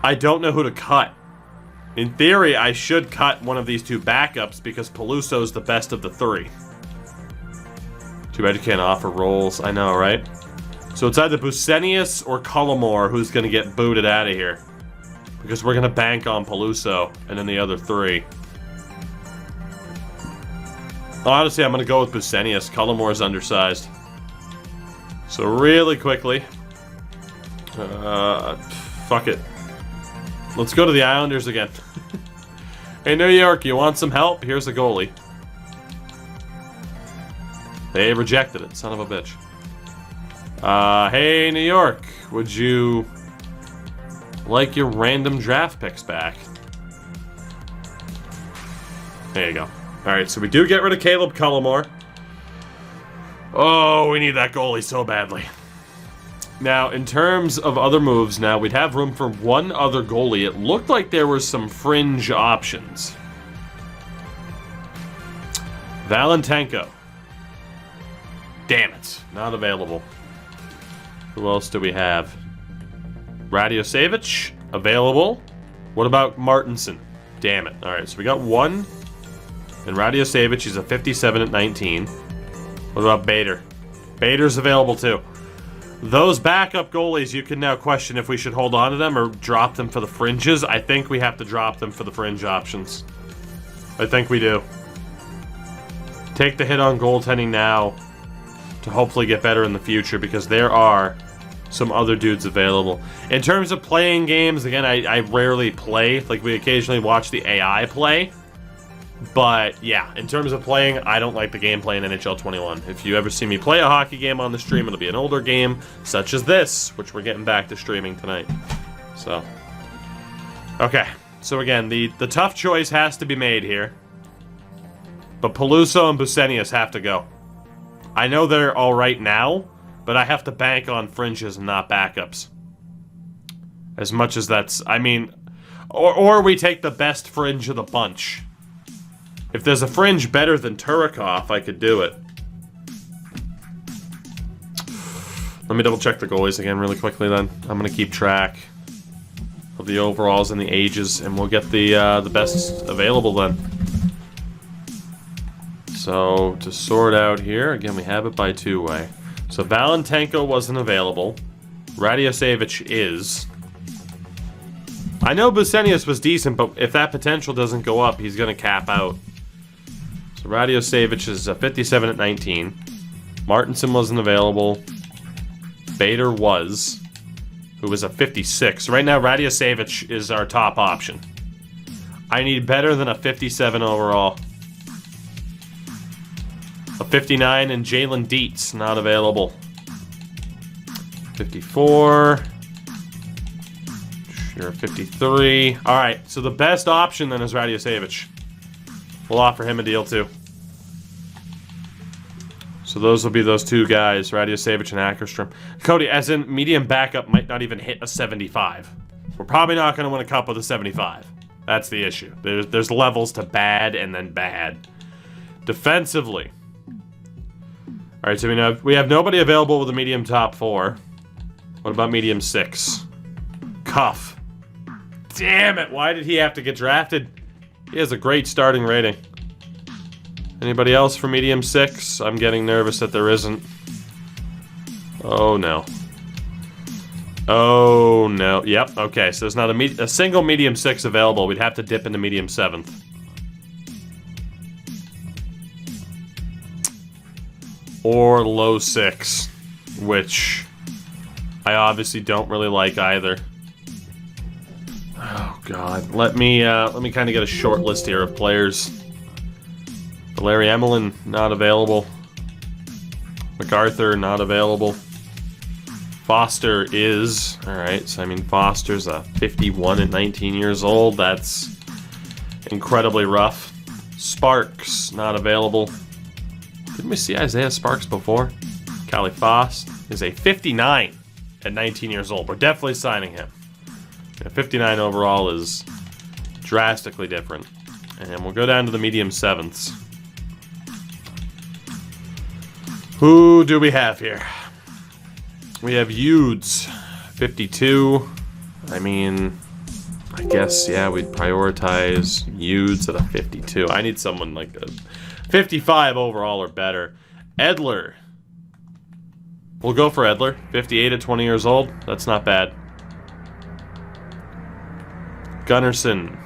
I don't know who to cut. In theory, I should cut one of these 2 backups because Peluso's the best of the 3. Too bad you can't offer roles. I know, right? So it's either Busenius or Cullimore who's going to get booted out of here. Because we're going to bank on Peluso and then the other 3. Honestly, I'm going to go with Busenius. Cullimore's undersized. So really quickly, fuck it. Let's go to the Islanders again. Hey, New York, you want some help? Here's a goalie. They rejected it, son of a bitch. Hey, New York, would you like your random draft picks back? There you go. All right, so we do get rid of Caleb Cullimore. Oh, we need that goalie so badly. Now, in terms of other moves, now we'd have room for one other goalie. It looked like there were some fringe options. Valentenko. Damn it, not available. Who else do we have? Radiosevic, available. What about Martinson? Damn it. All right, so we got one. And Radiosevic, he's a 57 at 19. What about Bader? Bader's available too. Those backup goalies, you can now question if we should hold on to them or drop them for the fringes. I think we have to drop them for the fringe options. I think we do. Take the hit on goaltending now to hopefully get better in the future because there are some other dudes available. In terms of playing games, again, I rarely play. Like, we occasionally watch the AI play. But, yeah, in terms of playing, I don't like the gameplay in NHL 21. If you ever see me play a hockey game on the stream, it'll be an older game, such as this, which we're getting back to streaming tonight. So, okay. So, again, the tough choice has to be made here. But Peluso and Busenius have to go. I know they're all right now, but I have to bank on fringes and not backups. As much as that's, I mean, or we take the best fringe of the bunch. If there's a fringe better than Turikov, I could do it. Let me double check the goalies again really quickly then. I'm going to keep track of of the overalls and the ages, and we'll get the best available then. So, to sort out here, again, we have it by two-way. So, Valentenko wasn't available. Radosevich is. I know Busenius was decent, but if that potential doesn't go up, he's going to cap out. So, Radosevich is 57 at 19. Martinson wasn't available. Bader was, who was a 56. Right now, Radosevich is our top option. I need better than a 57 overall. A 59 and Jalen Dietz, not available. 54. You're a 53. All right, so the best option then is Radosevich. We'll offer him a deal too. So those will be those two guys, Radosevich and Ackerstrom. Cody, as in medium backup, might not even hit a 75. We're probably not going to win a cup with a 75. That's the issue. There's levels to bad and then bad. Defensively. All right, so we have nobody available with a medium top 4. What about medium 6? Cuff. Damn it, why did he have to get drafted? He has a great starting rating. Anybody else for medium 6? I'm getting nervous that there isn't. Oh, no. Oh, no. Yep, okay, so there's not a single medium 6 available. We'd have to dip into medium 7th. Or low 6, which I obviously don't really like either. Oh God, let me kind of get a short list here of players. Valeri Emelin, not available. MacArthur, not available. Foster is, all right. So I mean, Foster's a 51 at 19 years old. That's incredibly rough. Sparks, not available. Didn't we see Isaiah Sparks before? Callie Foss is a 59 at 19 years old. We're definitely signing him. 59 overall is drastically different. And we'll go down to the medium 7ths. Who do we have here? We have Udes, 52. I mean, I guess, yeah, we'd prioritize Udes at a 52. I need someone like a 55 overall or better. Edler. We'll go for Edler. 58 at 20 years old. That's not bad. Gunnarsson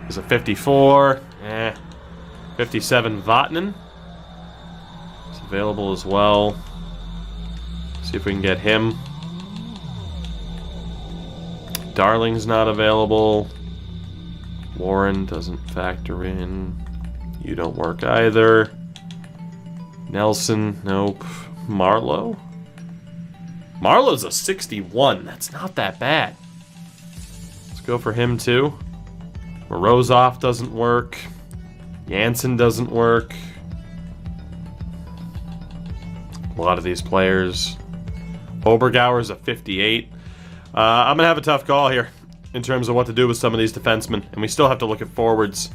is a 54. 57 Vatanen. It's available as well. See if we can get him. Darling's not available. Warren doesn't factor in. You don't work either. Nelson, nope. Marlowe? Marlowe's a 61. That's not that bad. Let's go for him too. Morozov doesn't work. Jansen doesn't work. A lot of these players. Obergauer's a 58. I'm going to have a tough call here in terms of what to do with some of these defensemen. And we still have to look at forwards.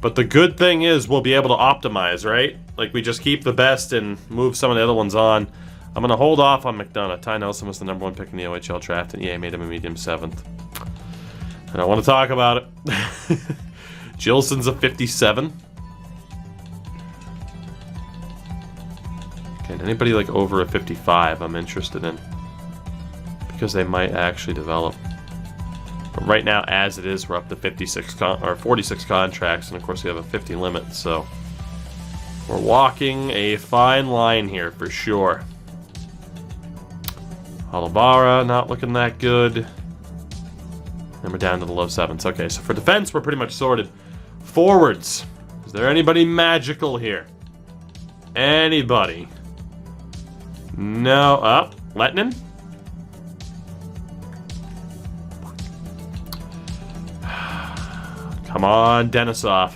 But the good thing is we'll be able to optimize, right? Like, we just keep the best and move some of the other ones on. I'm going to hold off on McDonough. Ty Nelson was the #1 pick in the OHL draft, and EA made him a medium 7th. And I want to talk about it. Gilson's a 57. Okay, anybody like over a 55 I'm interested in. Because they might actually develop. But right now, as it is, we're up to 46 contracts, and of course we have a 50 limit, so we're walking a fine line here for sure. Halavara, not looking that good. And we're down to the low 7s. Okay, so for defense, we're pretty much sorted. Forwards. Is there anybody magical here? Anybody? No. Lettinen? Come on, Denisov.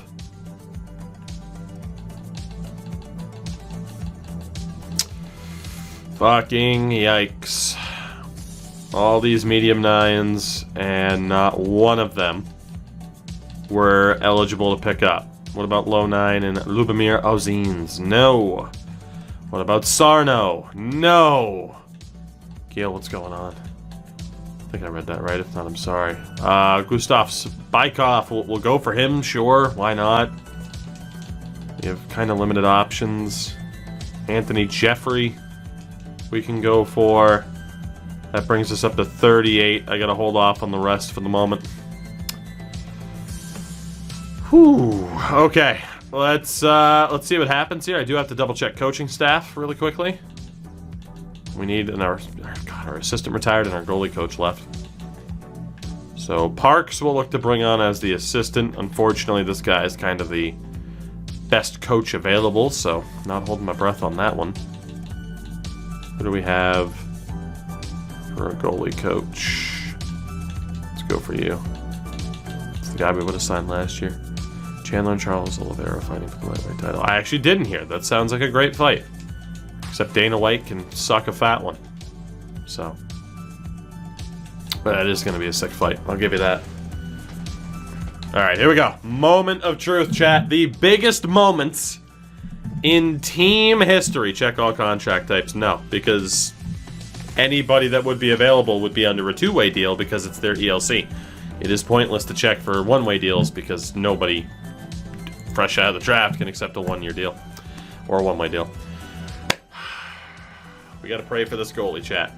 Fucking yikes. All these medium 9s, and not one of them were eligible to pick up. What about low 9 and Lubomir Ozines? No. What about Sarno? No. Gil, what's going on? think I read that right. If not, I'm sorry. Gustav Spikov, we'll go for him, sure. Why not? We have kind of limited options. Anthony Jeffrey, we can go for. That brings us up to 38. I gotta hold off on the rest for the moment. Whew. Okay, let's see what happens here. I do have to double check coaching staff really quickly. We need our assistant retired and our goalie coach left. So Parks will look to bring on as the assistant. Unfortunately, this guy is kind of the best coach available, so not holding my breath on that one. Who do we have for a goalie coach? Let's go for you. It's the guy we would have signed last year. Chandler and Charles Oliveira fighting for the lightweight title. I actually didn't hear. That sounds like a great fight. Except Dana White can suck a fat one. So. But that is going to be a sick fight. I'll give you that. Alright, here we go. Moment of truth, chat. The biggest moments in team history. Check all contract types. No, because anybody that would be available would be under a two-way deal because it's their ELC. It is pointless to check for one-way deals because nobody fresh out of the draft can accept a one-year deal. Or a one-way deal. We gotta pray for this goalie, chat.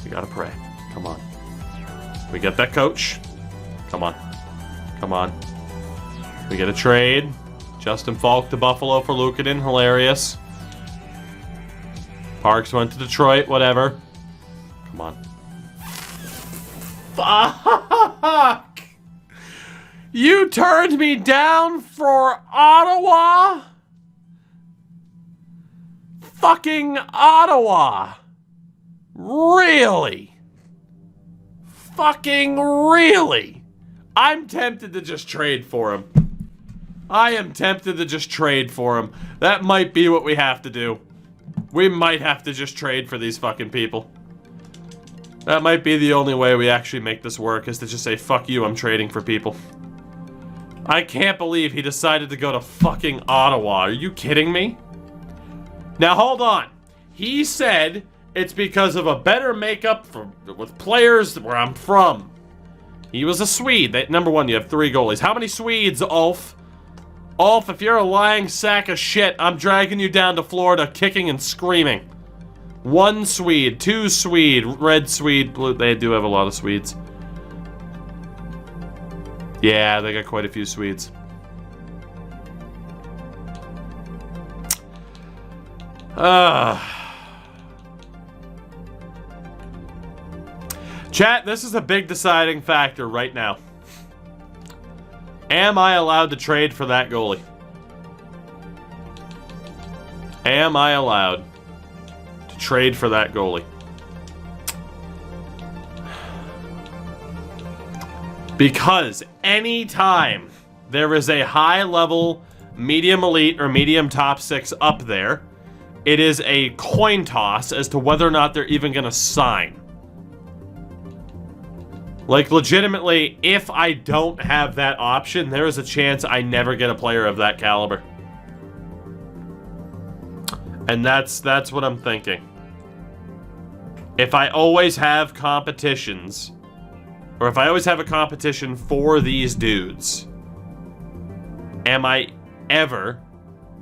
We gotta pray. Come on. We get that coach. Come on. Come on. We get a trade. Justin Falk to Buffalo for Luukkonen. Hilarious. Parks went to Detroit. Whatever. Come on. Fuck! You turned me down for Ottawa? Fucking Ottawa. Really? Fucking really? I'm tempted to just trade for him. I am tempted to just trade for him. That might be what we have to do. We might have to just trade for these fucking people. That might be the only way we actually make this work, is to just say, fuck you, I'm trading for people. I can't believe he decided to go to fucking Ottawa. Are you kidding me? Now, hold on. He said it's because of a better makeup with players where I'm from. He was a Swede. Number one, you have 3 goalies. How many Swedes, Ulf? Ulf, if you're a lying sack of shit, I'm dragging you down to Florida, kicking and screaming. 1 Swede, 2 Swede, red Swede, blue. They do have a lot of Swedes. Yeah, they got quite a few Swedes. Chat, this is a big deciding factor right now. Am I allowed to trade for that goalie? Am I allowed to trade for that goalie? Because anytime there is a high-level, medium elite, or medium top 6 up there, it is a coin toss as to whether or not they're even going to sign. Like, legitimately, if I don't have that option, there is a chance I never get a player of that caliber. And that's what I'm thinking. If I always have competitions, or if I always have a competition for these dudes, am I ever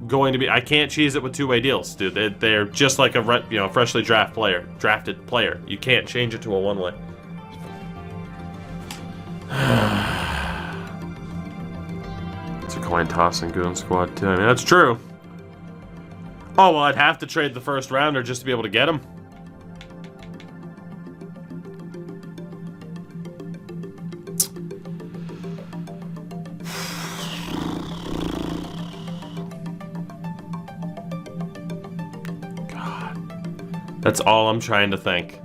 going to be... I can't cheese it with two-way deals, dude. They're just like a freshly drafted player. You can't change it to a one-way. It's a coin toss in Goon Squad too. I mean, that's true. Oh, well, I'd have to trade the first rounder just to be able to get him. God. That's all I'm trying to think.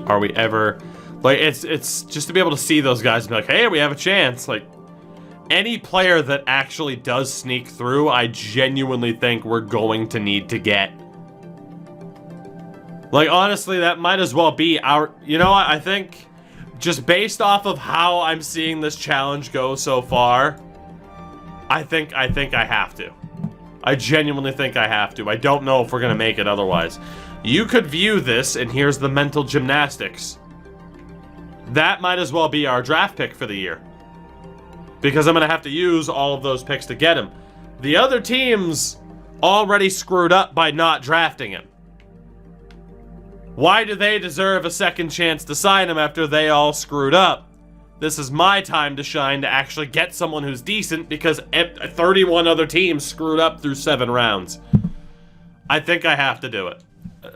Are we ever... Like, it's just to be able to see those guys and be like, hey, we have a chance. Like, any player that actually does sneak through, I genuinely think we're going to need to get. Like, honestly, that might as well be our... You know what? I think just based off of how I'm seeing this challenge go so far, I think I have to. I genuinely think I have to. I don't know if we're going to make it otherwise. You could view this, and here's the mental gymnastics. That might as well be our draft pick for the year. Because I'm going to have to use all of those picks to get him. The other teams already screwed up by not drafting him. Why do they deserve a second chance to sign him after they all screwed up? This is my time to shine to actually get someone who's decent because 31 other teams screwed up through 7 rounds. I think I have to do it.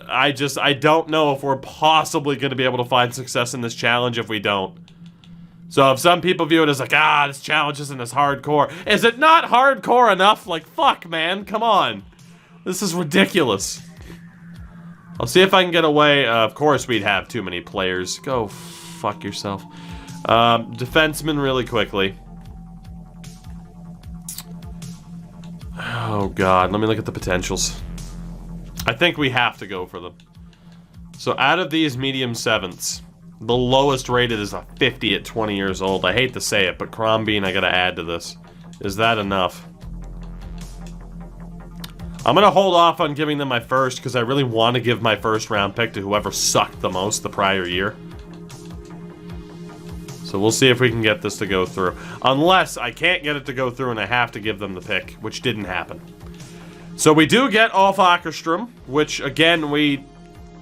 I don't know if we're possibly going to be able to find success in this challenge if we don't. So if some people view it as like, this challenge isn't as hardcore. Is it not hardcore enough? Like, fuck, man, come on. This is ridiculous. I'll see if I can get away. Of course we'd have too many players. Go fuck yourself. Defenseman really quickly. Oh god, let me look at the potentials. I think we have to go for them. So out of these medium 7ths, the lowest rated is a 50 at 20 years old. I hate to say it, but Crombeen I gotta add to this. Is that enough? I'm gonna hold off on giving them my first because I really want to give my first round pick to whoever sucked the most the prior year. So we'll see if we can get this to go through. Unless I can't get it to go through and I have to give them the pick, which didn't happen. So we do get Ulf Åkerström, which again, we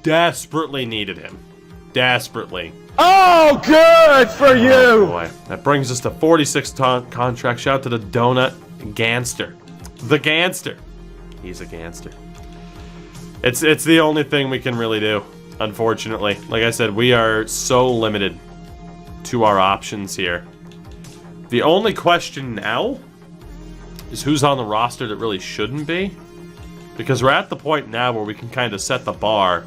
desperately needed him. Desperately. Oh, good for you! Oh boy. That brings us to 46 contract. Shout out to the Donut Gangster. The Gangster. He's a gangster. It's the only thing we can really do, unfortunately. Like I said, we are so limited to our options here. The only question now is who's on the roster that really shouldn't be. Because we're at the point now where we can kind of set the bar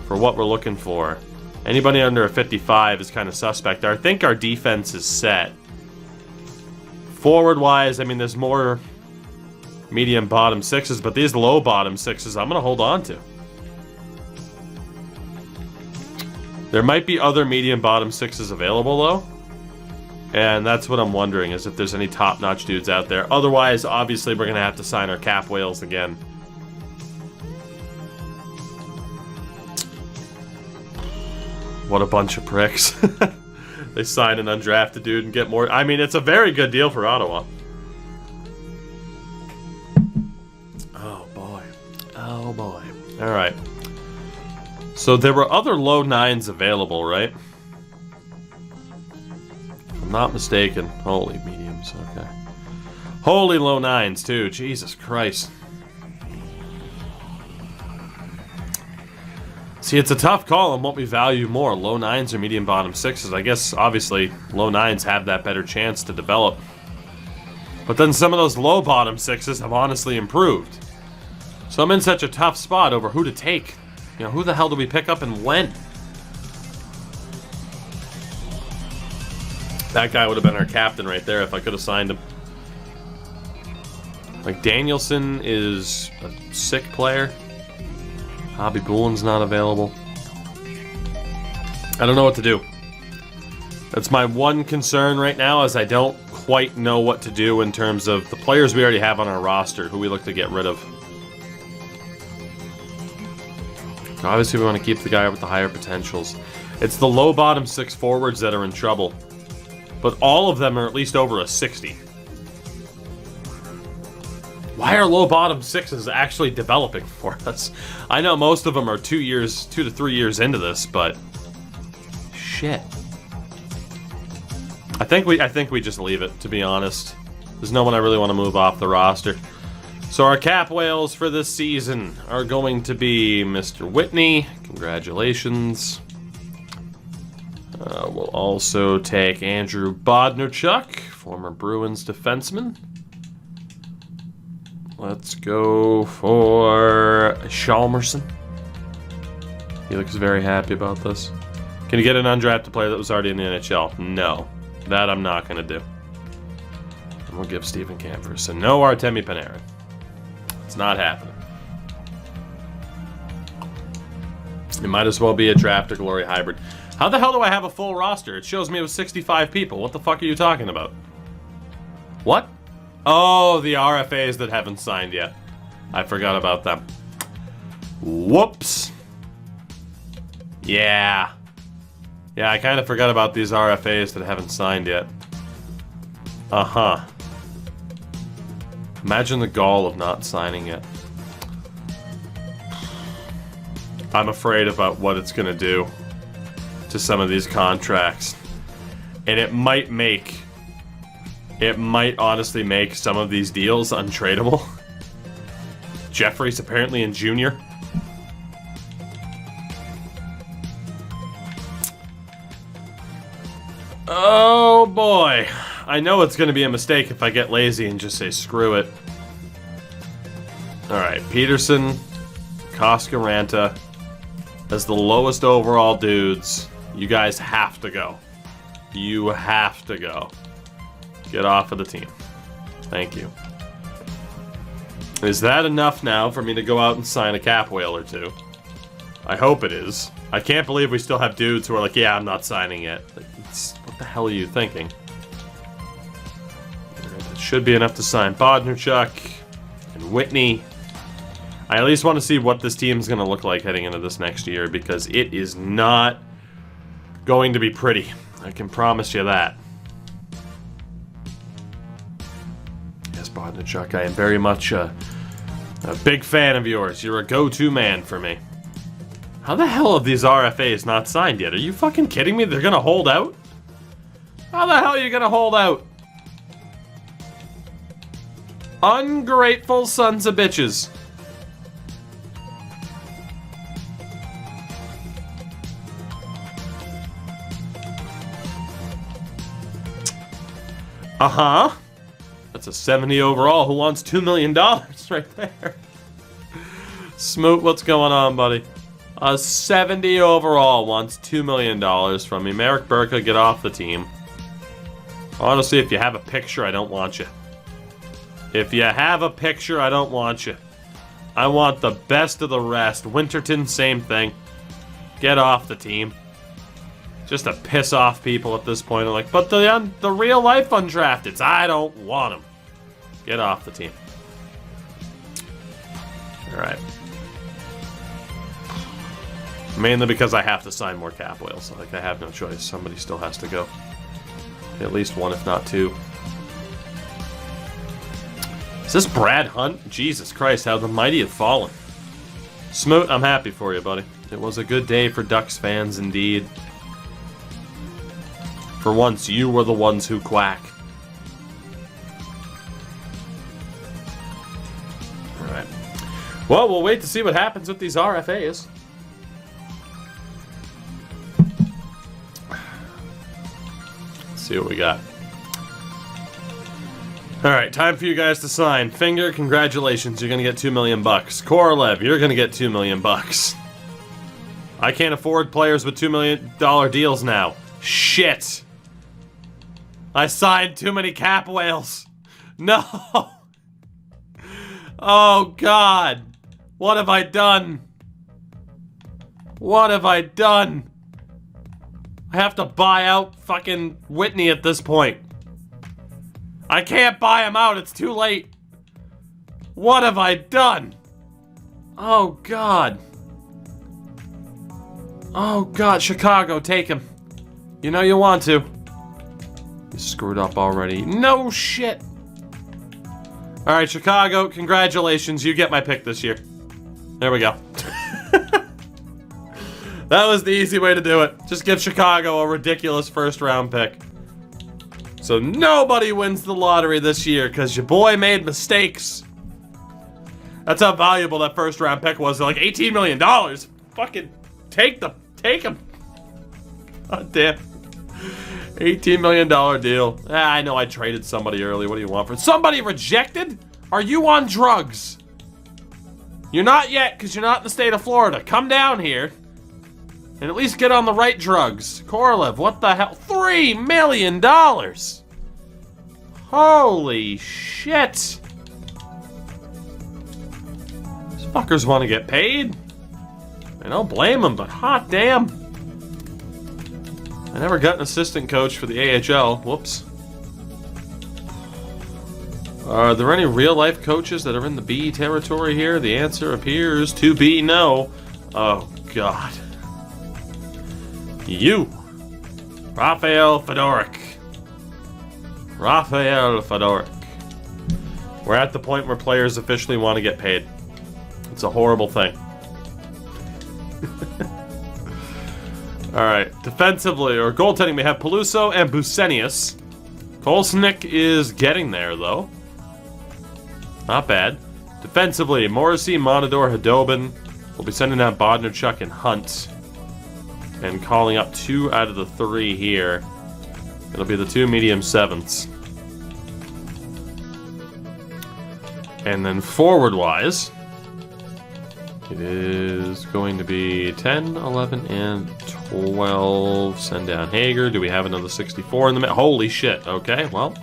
for what we're looking for. Anybody under a 55 is kind of suspect. I think our defense is set. Forward-wise, I mean, there's more medium bottom 6s, but these low bottom 6s I'm going to hold on to. There might be other medium bottom 6s available, though. And that's what I'm wondering, is if there's any top-notch dudes out there. Otherwise, obviously, we're going to have to sign our cap whales again. What a bunch of pricks. They sign an undrafted dude and get more. I mean, it's a very good deal for Ottawa. Oh, boy. Oh, boy. All right. So there were other low 9s available, right? If I'm not mistaken. Holy mediums, okay. Holy low 9s, too. Jesus Christ. See, it's a tough call on what we value more, low 9s or medium bottom 6s. I guess, obviously, low 9s have that better chance to develop. But then some of those low bottom 6s have honestly improved. So I'm in such a tough spot over who to take. You know, who the hell do we pick up and when? That guy would have been our captain right there if I could have signed him. Like, Danielson is a sick player. Hobby Boolin's not available. I don't know what to do. That's my one concern right now, is I don't quite know what to do in terms of the players we already have on our roster, who we look to get rid of. Obviously, we want to keep the guy with the higher potentials. It's the low bottom 6 forwards that are in trouble. But all of them are at least over a 60. Why are low bottom 6s actually developing for us? I know most of them are 2 to 3 years into this, but shit. I think we just leave it, to be honest. There's no one I really want to move off the roster. So our cap whales for this season are going to be Mr. Whitney. Congratulations. We'll also take Andrew Bodnarchuk, former Bruins defenseman. Let's go for Chalmerson. He looks very happy about this. Can you get an undrafted player that was already in the NHL? No. That I'm not going to do. And we'll give Stephen Kampfer. And no Artemi Panarin. It's not happening. It might as well be a draft or glory hybrid. How the hell do I have a full roster? It shows me it was 65 people. What the fuck are you talking about? What? Oh, the RFAs that haven't signed yet. I forgot about them. Whoops. Yeah. Yeah, I kind of forgot about these RFAs that haven't signed yet. Uh-huh. Imagine the gall of not signing it. I'm afraid about what it's going to do to some of these contracts. And it might honestly make some of these deals untradeable. Jeffrey's apparently in junior. Oh boy. I know it's going to be a mistake if I get lazy and just say screw it. Alright, Peterson, Koskaranta, as the lowest overall dudes, you guys have to go. You have to go. Get off of the team. Thank you. Is that enough now for me to go out and sign a cap whale or two? I hope it is. I can't believe we still have dudes who are like, yeah, I'm not signing yet. What the hell are you thinking? It should be enough to sign Bodnerchuk and Whitney. I at least want to see what this team's going to look like heading into this next year, because it is not going to be pretty. I can promise you that. Yes, Bodnerchuk, I am very much a big fan of yours. You're a go-to man for me. How the hell have these RFAs not signed yet? Are you fucking kidding me? They're going to hold out? How the hell are you going to hold out? Ungrateful sons of bitches. Uh-huh. That's a 70 overall. Who wants $2 million right there? Smoot, what's going on, buddy? A 70 overall wants $2 million from me. Merrick Burka, get off the team. Honestly, if you have a picture, I don't want you. If you have a picture, I don't want you. I want the best of the rest. Winterton, same thing. Get off the team. Just to piss off people at this point. I'm like, but the real life undrafteds, I don't want them. Get off the team. Alright. Mainly because I have to sign more cap whales. Like, I have no choice. Somebody still has to go. At least one, if not two. Is this Brad Hunt? Jesus Christ, how the mighty have fallen. Smoot, I'm happy for you, buddy. It was a good day for Ducks fans, indeed. For once, you were the ones who quack. Alright. Well, we'll wait to see what happens with these RFAs. Let's see what we got. Alright, time for you guys to sign. Finger, congratulations, you're gonna get $2 million. Korolev, you're gonna get $2 million. I can't afford players with $2 million deals now. Shit! I signed too many cap whales. No! Oh, God! What have I done? What have I done? I have to buy out fucking Whitney at this point. I can't buy him out, it's too late. What have I done? Oh, God. Oh, God, Chicago, take him. You know you want to. You screwed up already. No shit. Alright, Chicago, congratulations. You get my pick this year. There we go. That was the easy way to do it. Just give Chicago a ridiculous first-round pick. So nobody wins the lottery this year because your boy made mistakes. That's how valuable that first-round pick was. Like $18 million. Fucking take him. God damn. $18 million deal. I know I traded somebody early. What do you want for somebody rejected? Are you on drugs? You're not yet, because you're not in the state of Florida. Come down here and at least get on the right drugs. Korolev, what the hell? $3 million! Holy shit! These fuckers want to get paid. I don't blame them, but hot damn. I never got an assistant coach for the AHL. Whoops. Are there any real-life coaches that are in the B territory here? The answer appears to be no. Oh, God. You. Rafael Fedoruk. Rafael Fedoruk. We're at the point where players officially want to get paid. It's a horrible thing. Alright, defensively, or goaltending, we have Peluso and Busenius. Kolesnik is getting there, though. Not bad. Defensively, Morrissey, Monador, Hadobin. We'll be sending out Bodnarchuk and Hunt. And calling up 2 out of the 3 here. It'll be the 2 medium 7ths. And then forward-wise, it is going to be 10, 11, and 12. Send down Hager. Do we have another 64 in the middle? Holy shit. Okay, well.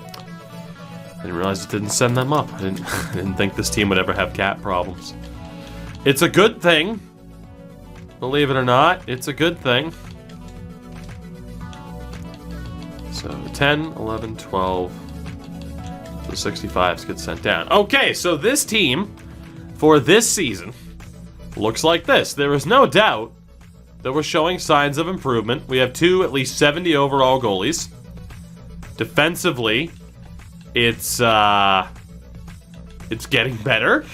I didn't realize it didn't send them up. I didn't think this team would ever have cap problems. It's a good thing. Believe it or not, it's a good thing. So 10, 11, 12. The 65s get sent down. Okay, so this team, for this season, looks like this. There is no doubt that we're showing signs of improvement. We have 2 at least 70 overall goalies. Defensively, it's getting better.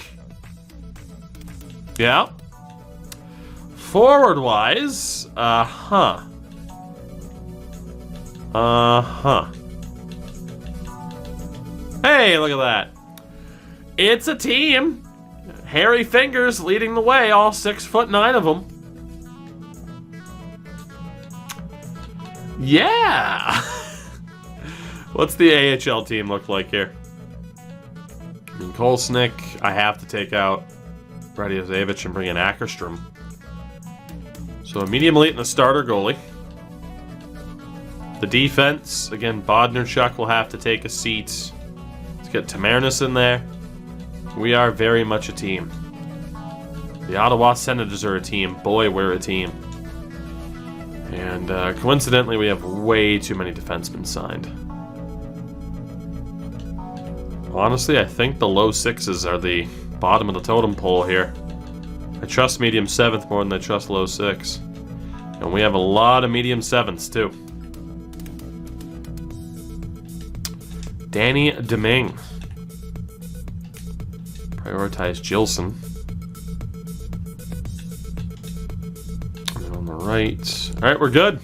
Yeah. Forward-wise, Hey, look at that. It's a team. Hairy Fingers leading the way, all 6'9" of them. Yeah! What's the AHL team look like here? I mean, Kolesnik, I have to take out Radiozevic and bring in Ackerstrom. So a medium elite and a starter goalie. The defense, again, Bodnarchuk will have to take a seat. Let's get Tamarnis in there. We are very much a team. The Ottawa Senators are a team. Boy, we're a team. And coincidentally, we have way too many defensemen signed. Honestly, I think the low 6s are the bottom of the totem pole here. I trust medium 7th more than I trust low 6. And we have a lot of medium 7ths, too. Danny Deming. Prioritize Gilson. And on the right. Alright, we're good.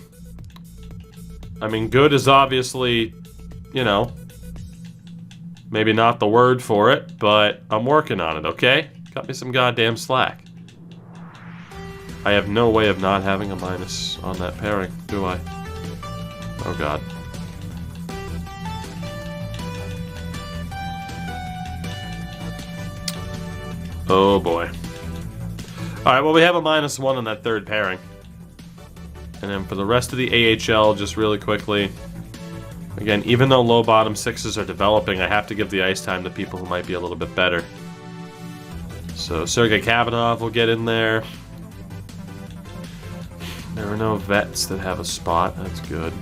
I mean, good is obviously, you know, maybe not the word for it, but I'm working on it, okay? Cut me some goddamn slack. I have no way of not having a minus on that pairing, do I? Oh, God. Oh, boy. Alright, well, we have a -1 on that third pairing. And then for the rest of the AHL, just really quickly, again, even though low bottom 6s are developing, I have to give the ice time to people who might be a little bit better. So Sergei Kavanov will get in there. There are no vets that have a spot. That's good.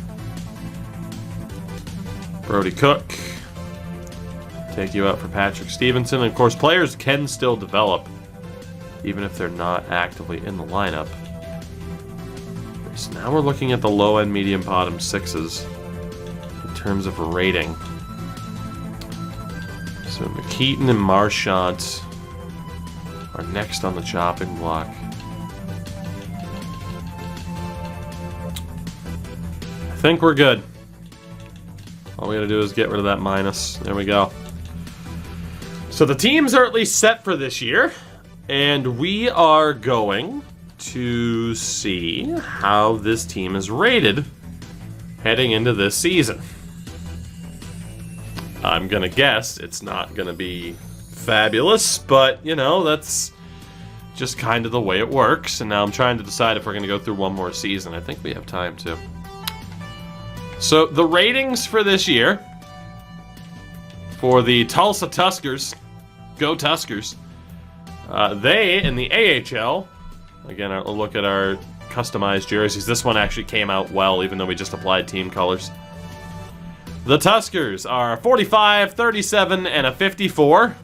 Brody Cook. Take you out for Patrick Stevenson. And of course, players can still develop, even if they're not actively in the lineup. So now we're looking at the low-end, medium, bottom 6s in terms of rating. So McKeaton and Marchant are next on the chopping block. I think we're good. All we gotta do is get rid of that minus. There we go. So the teams are at least set for this year, and we are going to see how this team is rated heading into this season. I'm gonna guess it's not gonna be fabulous, but, you know, that's just kind of the way it works, and now I'm trying to decide if we're gonna go through one more season. I think we have time to. So the ratings for this year for the Tulsa Tuskers, go Tuskers, they in the AHL, again, I'll look at our customized jerseys. This one actually came out well, even though we just applied team colors. The Tuskers are 45, 37, and a 54.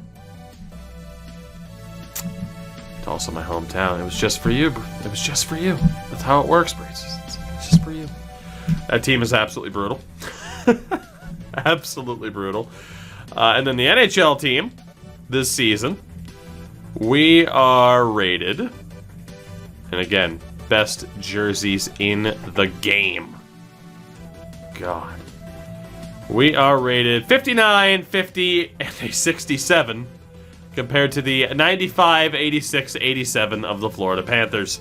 It's also my hometown. It was just for you. It was just for you. That's how it works, Brace. It's just for you. That team is absolutely brutal. Absolutely brutal. And then the NHL team this season, we are rated, and again, best jerseys in the game. God. We are rated 59, 50, and a 67 compared to the 95, 86, 87 of the Florida Panthers.